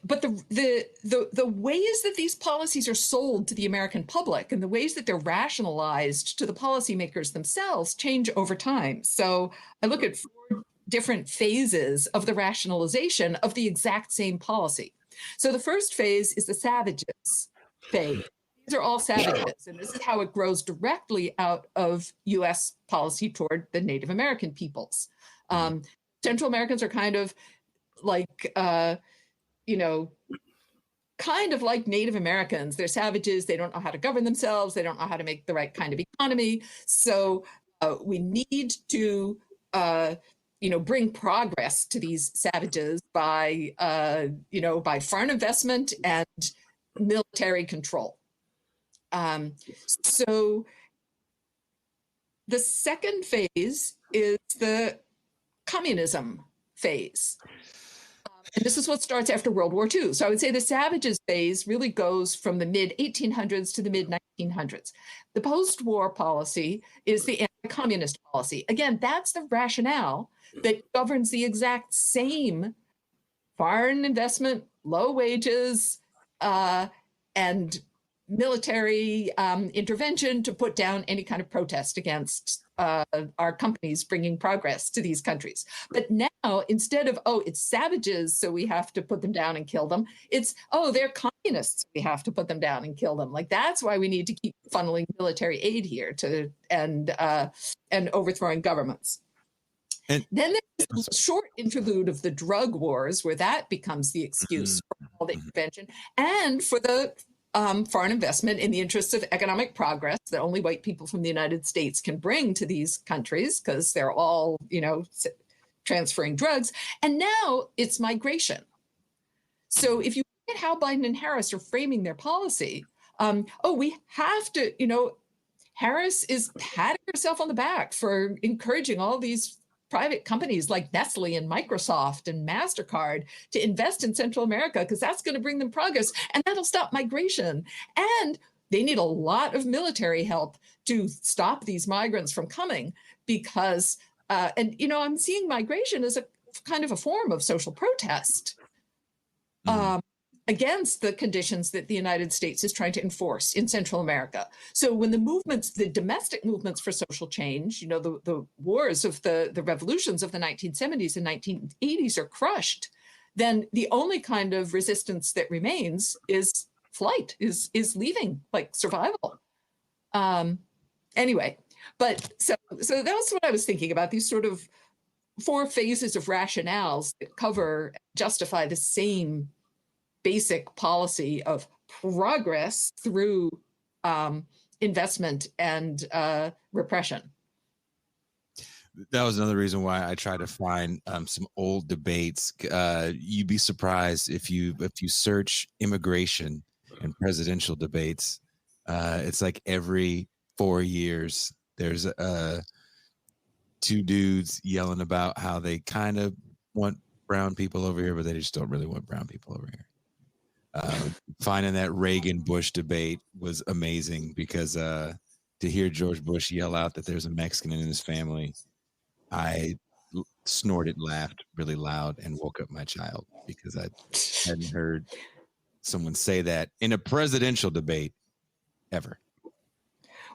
but the ways that these policies are sold to the American public and the ways that they're rationalized to the policymakers themselves change over time. So I look at 4 different phases of the rationalization of the exact same policy. So the first phase is the savages phase. These are all savages, and this is how it grows directly out of U.S. policy toward the Native American peoples. Central Americans are kind of like, kind of like Native Americans. They're savages. They don't know how to govern themselves. They don't know how to make the right kind of economy. So we need to bring progress to these savages by foreign investment and military control. So the second phase is the communism phase. And this is what starts after World War II. So I would say the savages phase really goes from the mid-1800s to the mid-1900s. The post-war policy is the anti-communist policy. Again, that's the rationale that governs the exact same foreign investment, low wages, and military intervention to put down any kind of protest against our companies bringing progress to these countries. But now, instead of, it's savages, so we have to put them down and kill them, it's, they're communists, we have to put them down and kill them. Like, that's why we need to keep funneling military aid here and overthrowing governments. And then there's there's a short interlude of the drug wars where that becomes the excuse for all the intervention and for the foreign investment in the interests of economic progress that only white people from the United States can bring to these countries because they're all, transferring drugs. And now it's migration. So if you look at how Biden and Harris are framing their policy, we have to, Harris is patting herself on the back for encouraging all these private companies like Nestle and Microsoft and MasterCard to invest in Central America because that's going to bring them progress and that'll stop migration. And they need a lot of military help to stop these migrants from coming because, I'm seeing migration as a kind of a form of social protest against the conditions that the United States is trying to enforce in Central America. So when the domestic movements for social change, the wars of the revolutions of the 1970s and 1980s are crushed, then the only kind of resistance that remains is flight, is leaving, like survival. Anyway, but so that's what I was thinking about, these sort of 4 phases of rationales that cover, justify the same basic policy of progress through investment and repression. That was another reason why I tried to find some old debates. You'd be surprised if you search immigration and presidential debates. It's like every 4 years there's 2 dudes yelling about how they kind of want brown people over here, but they just don't really want brown people over here. Finding that Reagan-Bush debate was amazing because to hear George Bush yell out that there's a Mexican in his family, I snorted, laughed really loud, and woke up my child because I hadn't heard someone say that in a presidential debate ever.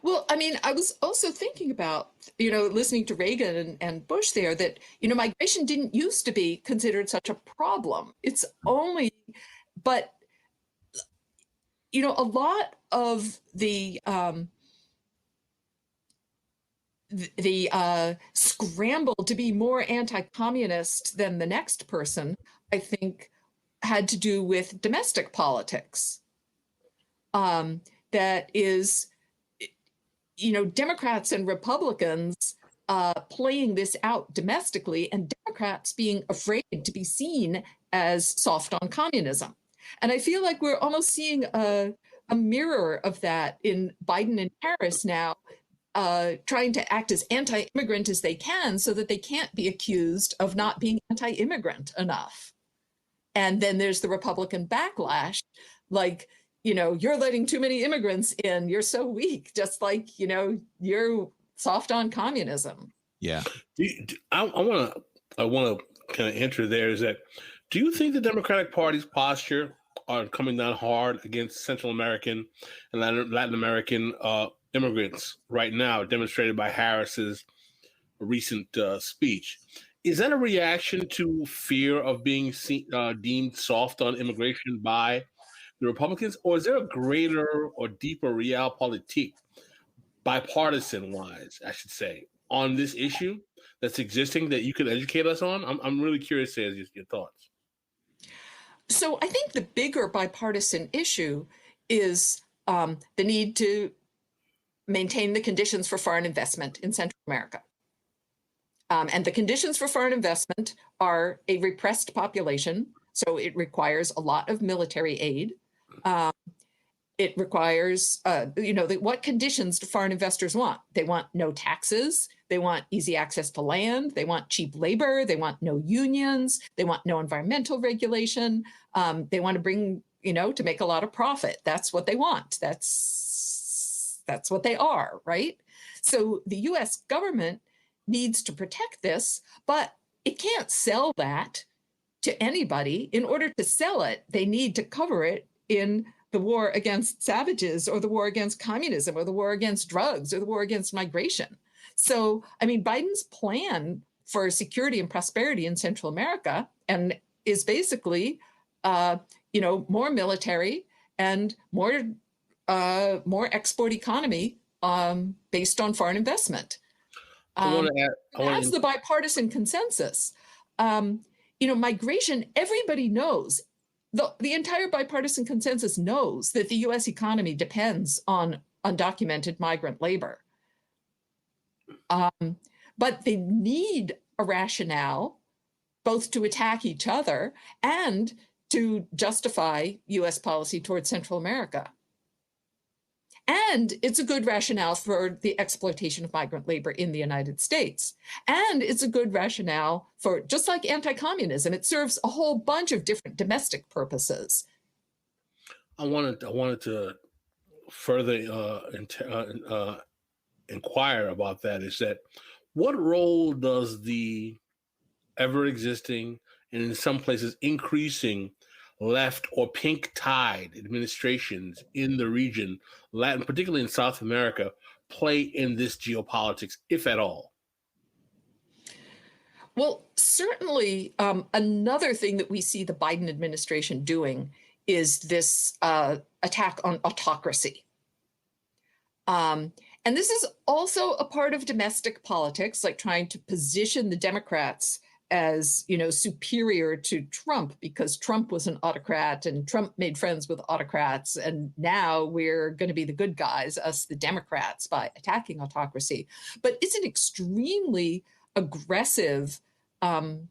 Well, I mean, I was also thinking about, listening to Reagan and Bush there, that, migration didn't used to be considered such a problem. It's only, but, a lot of the scramble to be more anti-communist than the next person, I think, had to do with domestic politics. That is, Democrats and Republicans playing this out domestically, and Democrats being afraid to be seen as soft on communism. And I feel like we're almost seeing a mirror of that in Biden and Harris now, trying to act as anti-immigrant as they can so that they can't be accused of not being anti-immigrant enough. And then there's the Republican backlash, like, you're letting too many immigrants in. You're so weak, just like, you're soft on communism. Yeah. I want to kind of enter there is that, do you think the Democratic Party's posture are coming down hard against Central American and Latin American immigrants right now, demonstrated by Harris's recent speech? Is that a reaction to fear of being deemed soft on immigration by the Republicans, or is there a greater or deeper realpolitik, bipartisan-wise, I should say, on this issue that's existing that you could educate us on? I'm really curious as your thoughts. So I think the bigger bipartisan issue is the need to maintain the conditions for foreign investment in Central America. And the conditions for foreign investment are a repressed population, so it requires a lot of military aid. It requires, what conditions do foreign investors want? They want no taxes. They want easy access to land. They want cheap labor. They want no unions. They want no environmental regulation. They want to bring, to make a lot of profit. That's what they want. That's what they are, right? So the U.S. government needs to protect this, but it can't sell that to anybody. In order to sell it, they need to cover it in the war against savages, or the war against communism, or the war against drugs, or the war against migration. So, I mean, Biden's plan for security and prosperity in Central America and is basically, more military and more export economy based on foreign investment. That's the bipartisan consensus. Migration, everybody knows. The entire bipartisan consensus knows that the U.S. economy depends on undocumented migrant labor. But they need a rationale both to attack each other and to justify U.S. policy towards Central America. And it's a good rationale for the exploitation of migrant labor in the United States. And it's a good rationale for, just like anti-communism, it serves a whole bunch of different domestic purposes. I wanted to further inquire about that, is that what role does the ever-existing and in some places increasing left or pink tide administrations in the region, Latin, particularly in South America, play in this geopolitics, if at all? Well, certainly another thing that we see the Biden administration doing is this attack on autocracy. And this is also a part of domestic politics, like trying to position the Democrats as, superior to Trump, because Trump was an autocrat and Trump made friends with autocrats. And now we're going to be the good guys, us, the Democrats, by attacking autocracy. But it's an extremely aggressive foreign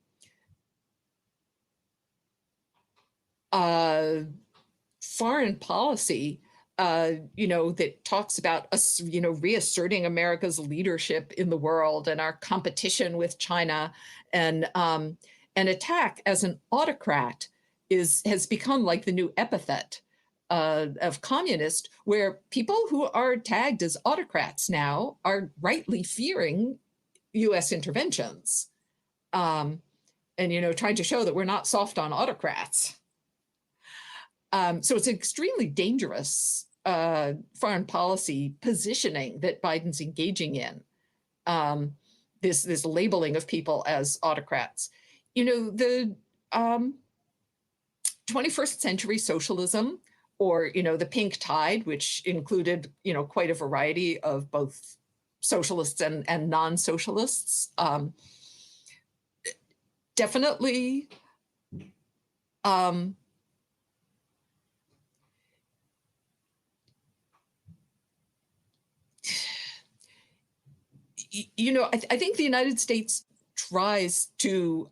policy, that talks about us, reasserting America's leadership in the world and our competition with China, and an attack as an autocrat has become like the new epithet of communist, where people who are tagged as autocrats now are rightly fearing U.S. interventions, and trying to show that we're not soft on autocrats. So it's an extremely dangerous foreign policy positioning that Biden's engaging in, this labeling of people as autocrats. The 21st century socialism, or, the pink tide, which included, quite a variety of both socialists and non-socialists, definitely I think the United States tries to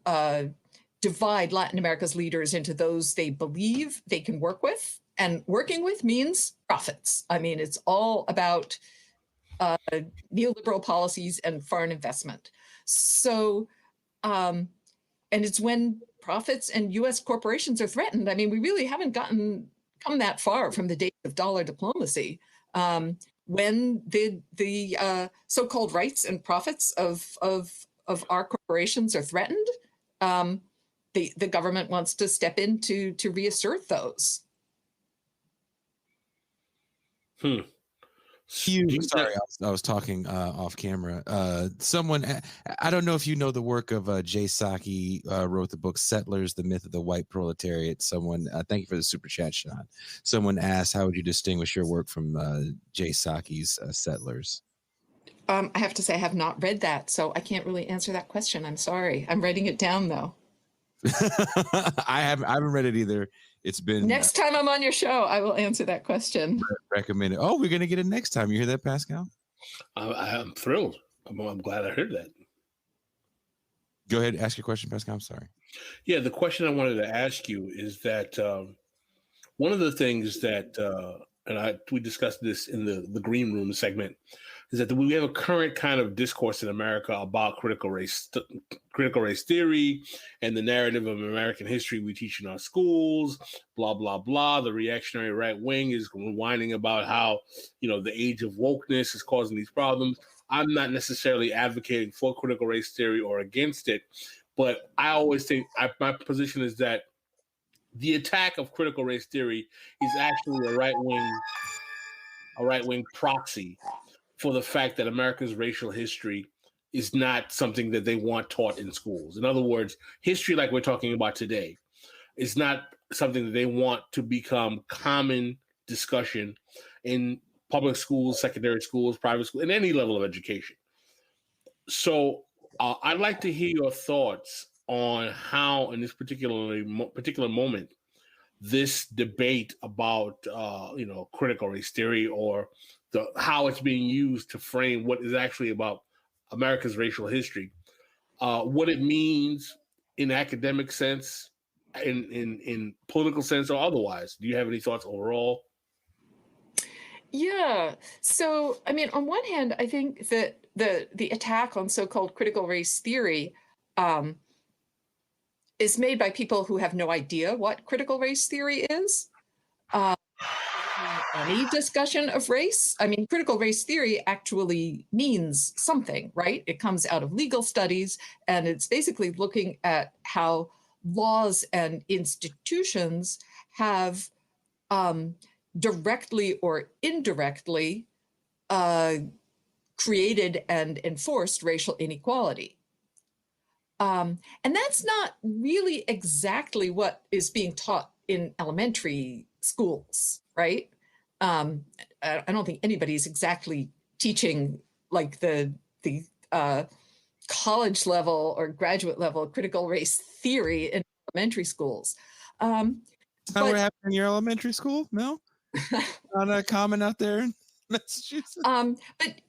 divide Latin America's leaders into those they believe they can work with, and working with means profits. I mean, it's all about neoliberal policies and foreign investment. So, and it's when profits and U.S. corporations are threatened. I mean, we really haven't come that far from the days of dollar diplomacy. When the so-called rights and profits of our corporations are threatened, the government wants to step in to reassert those. Sorry, I was talking off camera. Someone, I don't know if you know the work of Jay Saki, wrote the book Settlers, The Myth of the White Proletariat. Someone, thank you for the super chat, Sean. Someone asked, how would you distinguish your work from Jay Saki's Settlers? I have to say I have not read that, so I can't really answer that question. I'm sorry. I'm writing it down, though. I haven't read it either. It's been next time I'm on your show, I will answer that question. Recommend it. Oh, we're gonna get it next time. You hear that, Pascal? I'm thrilled. I'm glad I heard that. Go ahead, ask your question, Pascal. I'm sorry. Yeah, the question I wanted to ask you is that one of the things that we discussed this in the Green Room segment, is that we have a current kind of discourse in America about critical race theory and the narrative of American history we teach in our schools, blah, blah, blah. The reactionary right wing is whining about how, the age of wokeness is causing these problems. I'm not necessarily advocating for critical race theory or against it, but I always think my position is that the attack of critical race theory is actually a right-wing proxy for the fact that America's racial history is not something that they want taught in schools. In other words, history like we're talking about today is not something that they want to become common discussion in public schools, secondary schools, private schools, in any level of education. So I'd like to hear your thoughts on how, in this particular moment, this debate about critical race theory, or how it's being used to frame what is actually about America's racial history, what it means in academic sense, in political sense, or otherwise. Do you have any thoughts overall? Yeah. So, I mean, on one hand, I think that the attack on so-called critical race theory is made by people who have no idea what critical race theory is. Any discussion of race, I mean, critical race theory actually means something, right? It comes out of legal studies, and it's basically looking at how laws and institutions have directly or indirectly created and enforced racial inequality. And that's not really exactly what is being taught in elementary schools, right? I don't think anybody's exactly teaching like the college level or graduate level critical race theory in elementary schools. Is that what happened in your elementary school? No? Not common out there in Massachusetts? But,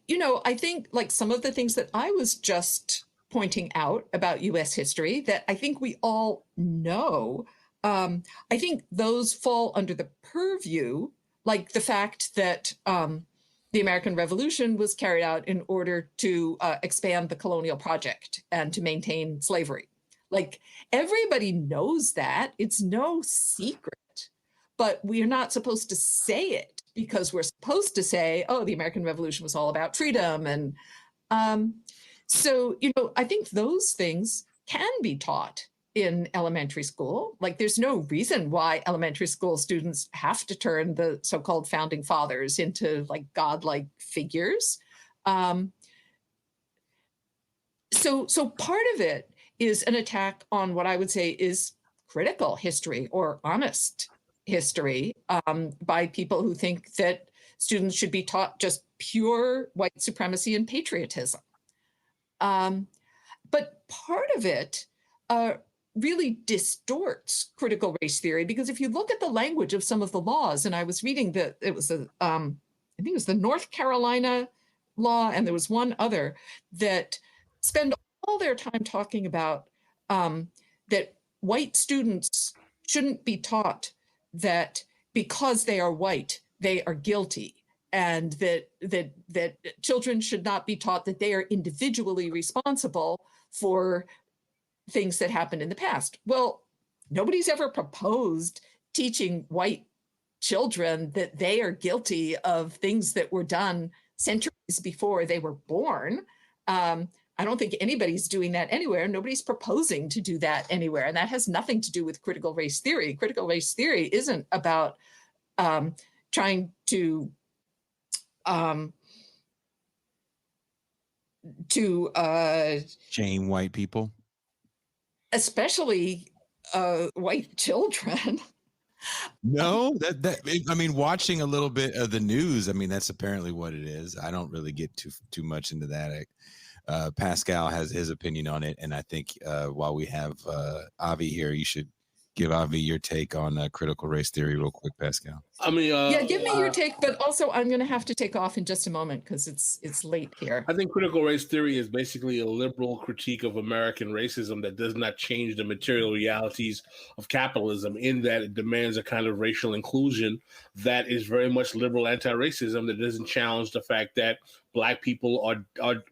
I think like some of the things that I was just pointing out about U.S. history that I think we all know, I think those fall under the purview, like the fact that the American Revolution was carried out in order to expand the colonial project and to maintain slavery. Like everybody knows that. It's no secret, but we are not supposed to say it because we're supposed to say, oh, the American Revolution was all about freedom. And so, I think those things can be taught in elementary school. Like there's no reason why elementary school students have to turn the so-called founding fathers into like godlike figures. So part of it is an attack on what I would say is critical history or honest history by people who think that students should be taught just pure white supremacy and patriotism. But part of it really distorts critical race theory, because if you look at the language of some of the laws, and I was reading that it was I think it was the North Carolina law, and there was one other that spend all their time talking about that white students shouldn't be taught that because they are white, they are guilty, and that children should not be taught that they are individually responsible for things that happened in the past. Well, nobody's ever proposed teaching white children that they are guilty of things that were done centuries before they were born. I don't think anybody's doing that anywhere. Nobody's proposing to do that anywhere. And that has nothing to do with critical race theory. Critical race theory isn't about trying to shame white people, especially white children. No, I mean, watching a little bit of the news, I mean, that's apparently what it is. I don't really get too much into that. Pascal has his opinion on it, and I think while we have Avi here, you should give Avi your take on critical race theory real quick, Pascal. I mean, yeah, give me your take, but also I'm going to have to take off in just a moment because it's late here. I think critical race theory is basically a liberal critique of American racism that does not change the material realities of capitalism, in that it demands a kind of racial inclusion that is very much liberal anti-racism, that doesn't challenge the fact that Black people are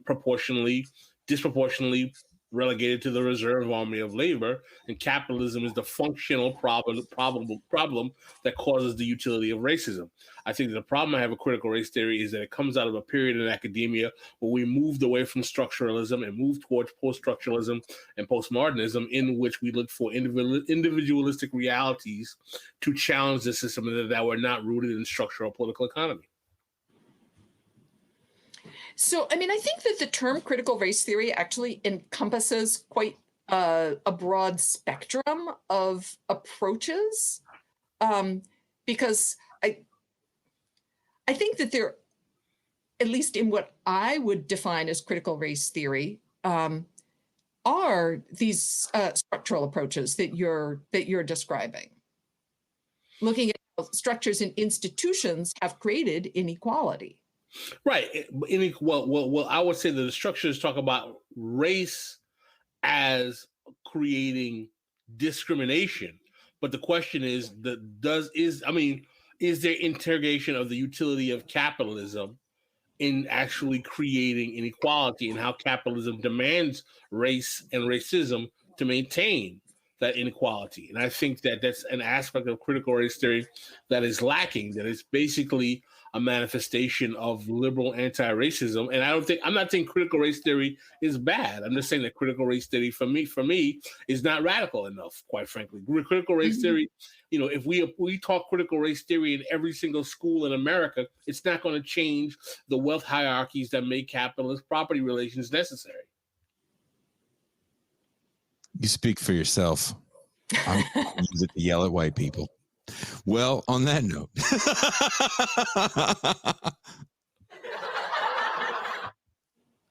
disproportionately relegated to the reserve army of labor, and capitalism is the functional problem that causes the utility of racism. I think that the problem I have with critical race theory is that it comes out of a period in academia where we moved away from structuralism and moved towards post-structuralism and postmodernism, in which we looked for individualistic realities to challenge the system that were not rooted in structural political economy. So, I mean, I think that the term critical race theory actually encompasses quite a broad spectrum of approaches, because I think that at least in what I would define as critical race theory, are these structural approaches that you're describing, looking at how structures and institutions have created inequality. Right. Well, I would say that the structures talk about race as creating discrimination, but the question is is there interrogation of the utility of capitalism in actually creating inequality, and how capitalism demands race and racism to maintain that inequality? And I think that that's an aspect of critical race theory that is lacking, that it's basically a manifestation of liberal anti-racism. And I'm not saying critical race theory is bad. I'm just saying that critical race theory for me is not radical enough, quite frankly. Critical race theory, if we talk critical race theory in every single school in America, it's not going to change the wealth hierarchies that make capitalist property relations necessary. You speak for yourself. I'm use it to yell at white people. Well, on that note,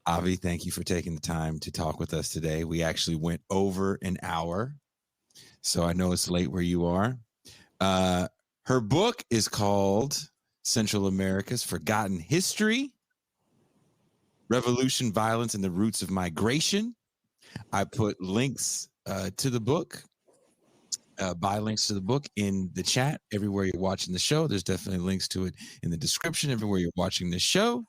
Avi, thank you for taking the time to talk with us today. We actually went over an hour, so I know it's late where you are. Her book is called Central America's Forgotten History, Revolution, Violence, and the Roots of Migration. I put links to the book. Buy links to the book in the chat everywhere you're watching the show. There's definitely links to it in the description everywhere you're watching the show.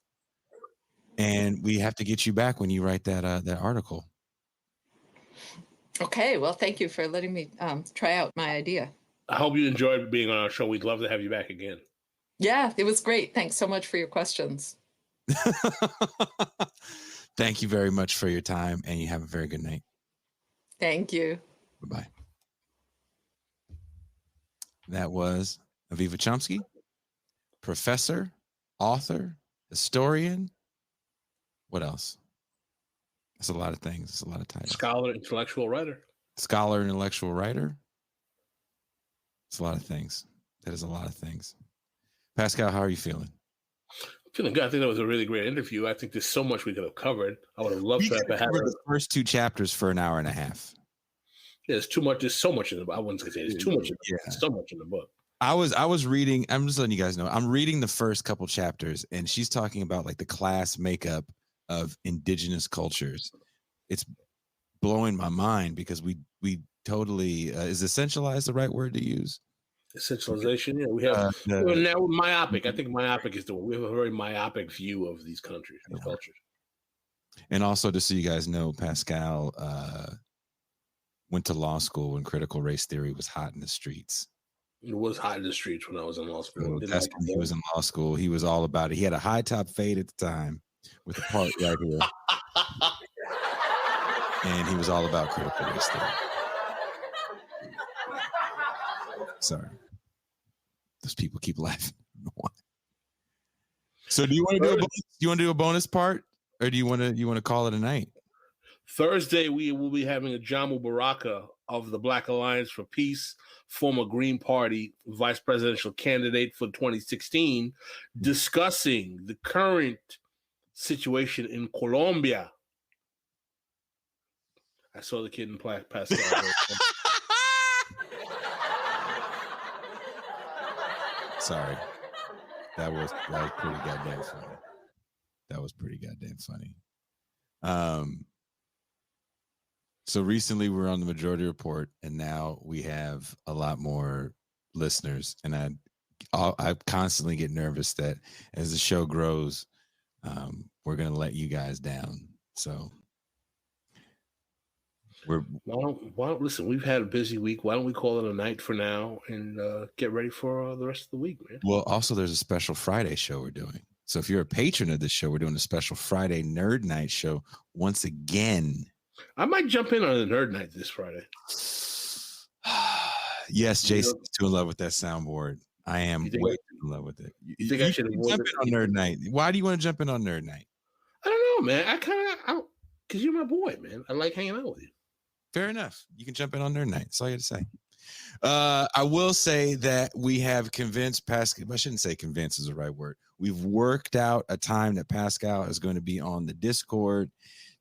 And we have to get you back when you write that article. Okay, well, thank you for letting me try out my idea. I hope you enjoyed being on our show. We'd love to have you back again. Yeah, it was great. Thanks so much for your questions. Thank you very much for your time, and you have a very good night. Thank you. Bye-bye. That was Aviva Chomsky, professor, author, historian. What else? That's a lot of things. It's a lot of titles. Scholar, intellectual writer. Scholar, intellectual writer. It's a lot of things. That is a lot of things. Pascal, how are you feeling? Feeling good. I think that was a really great interview. I think there's so much we could have covered. I would have loved to have covered the first two chapters for an hour and a half. Yeah, there's too much. There's so much in the book. I wouldn't say there's too much. There's so much in the book. I was reading. I'm just letting you guys know. I'm reading the first couple chapters, and she's talking about like the class makeup of indigenous cultures. It's blowing my mind because we totally is essentialized the right word to use? Essentialization. Yeah, we have now myopic. I think myopic is the word. We have a very myopic view of these countries and cultures. And also, just so you guys know, Pascal went to law school when critical race theory was hot in the streets. It was hot in the streets when I was in law school. That's when he was in law school. He was all about it. He had a high top fade at the time with a part right here. And he was all about critical race theory. Sorry. Those people keep laughing. I don't know why. So do you want to do a bonus part, or do you want to call it a night? Thursday, we will be having a Jamu Baraka of the Black Alliance for Peace, former Green Party vice presidential candidate for 2016, discussing the current situation in Colombia. I saw the kid in Pascal. Sorry. That was pretty goddamn funny. That was pretty goddamn funny. So recently we were on the Majority Report, and now we have a lot more listeners. And I constantly get nervous that as the show grows, we're going to let you guys down. So why don't listen, we've had a busy week. Why don't we call it a night for now and get ready for the rest of the week, man? Well, also there's a special Friday show we're doing. So if you're a patron of this show, we're doing a special Friday Nerd Night show once again. I might jump in on the Nerd Night this Friday. Yes, Jason's too in love with that soundboard. I am way too in love with it. You think I should jump in on Nerd Night? Why do you want to jump in on Nerd Night? I don't know, man. Because you're my boy, man. I like hanging out with you. Fair enough. You can jump in on Nerd Night. That's all you have to say. I will say that we have convinced Pascal. I shouldn't say convince is the right word. We've worked out a time that Pascal is going to be on the Discord,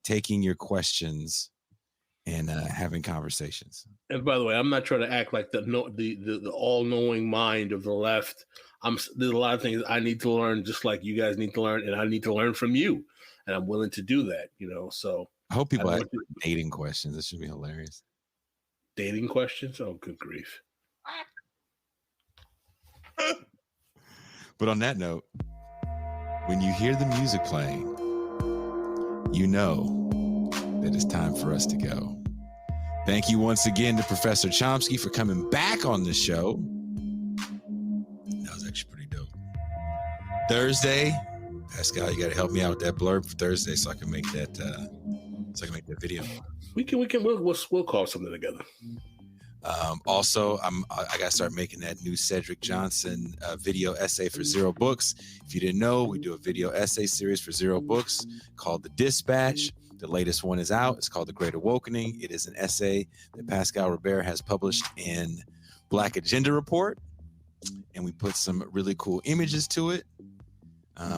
taking your questions and having conversations. And by the way, I'm not trying to act like the all-knowing mind of the left. There's a lot of things I need to learn, just like you guys need to learn, and I need to learn from you. And I'm willing to do that, So I hope people ask dating questions. This should be hilarious. Dating questions? Oh, good grief. But on that note, when you hear the music playing, you know that it's time for us to go. Thank you once again to Professor Chomsky for coming back on the show. That was actually pretty dope. Thursday, Pascal, you got to help me out with that blurb for Thursday so I can make that video. We'll call something together. Also, I got to start making that new Cedric Johnson video essay for Zero Books. If you didn't know, we do a video essay series for Zero Books called The Dispatch. The latest one is out. It's called The Great Awakening. It is an essay that Pascal Robert has published in Black Agenda Report, and we put some really cool images to it.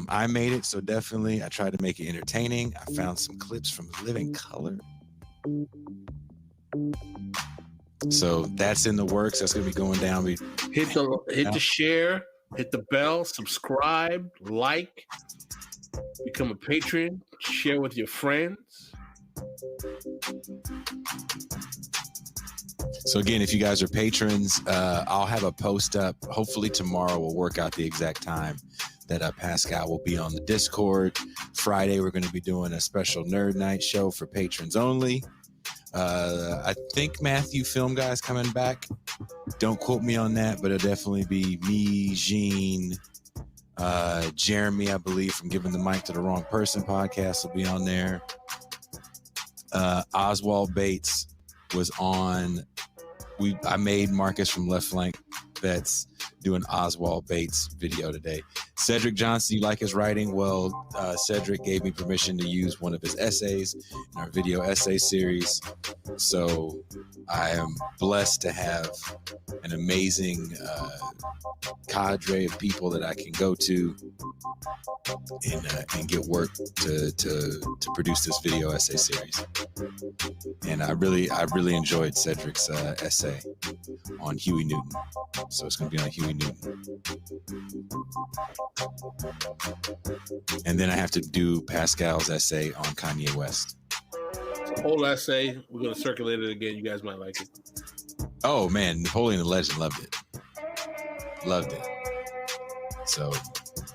I made it, so definitely I tried to make it entertaining. I found some clips from Living Color. So that's in the works. That's going to be going down. Hit the share, hit the bell, subscribe, like, become a patron, share with your friends. So again, if you guys are patrons, I'll have a post up. Hopefully tomorrow we'll work out the exact time that Pascal will be on the Discord. Friday, we're going to be doing a special Nerd Night show for patrons only. I think Matthew Film Guy's coming back. Don't quote me on that, but it'll definitely be me, Gene, Jeremy, I believe, from Giving the Mic to the Wrong Person podcast will be on there. Oswald Bates was on. I made Marcus from Left Flank that's doing Oswald Bates video today. Cedric Johnson, you like his writing? Well, Cedric gave me permission to use one of his essays in our video essay series. So I am blessed to have an amazing cadre of people that I can go to and get work to produce this video essay series. And I really enjoyed Cedric's essay on Huey Newton. So it's going to be on Huey Newton. And then I have to do Pascal's essay on Kanye West. Whole essay. We're going to circulate it again. You guys might like it. Oh, man. Napoleon the Legend loved it. Loved it. So,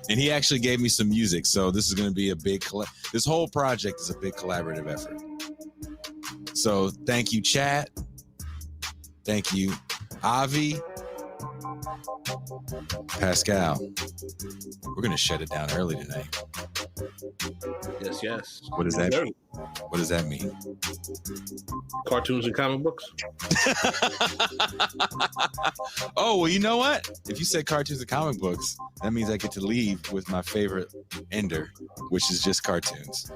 and he actually gave me some music. So this is going to be a big, this whole project is a big collaborative effort. So thank you, chat. Thank you, Avi. Pascal, we're going to shut it down early tonight. Yes. What does that mean? What does that mean? Cartoons and comic books. Oh, well, you know what? If you said cartoons and comic books, that means I get to leave with my favorite ender, which is just cartoons.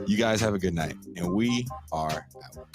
You guys have a good night, and we are out.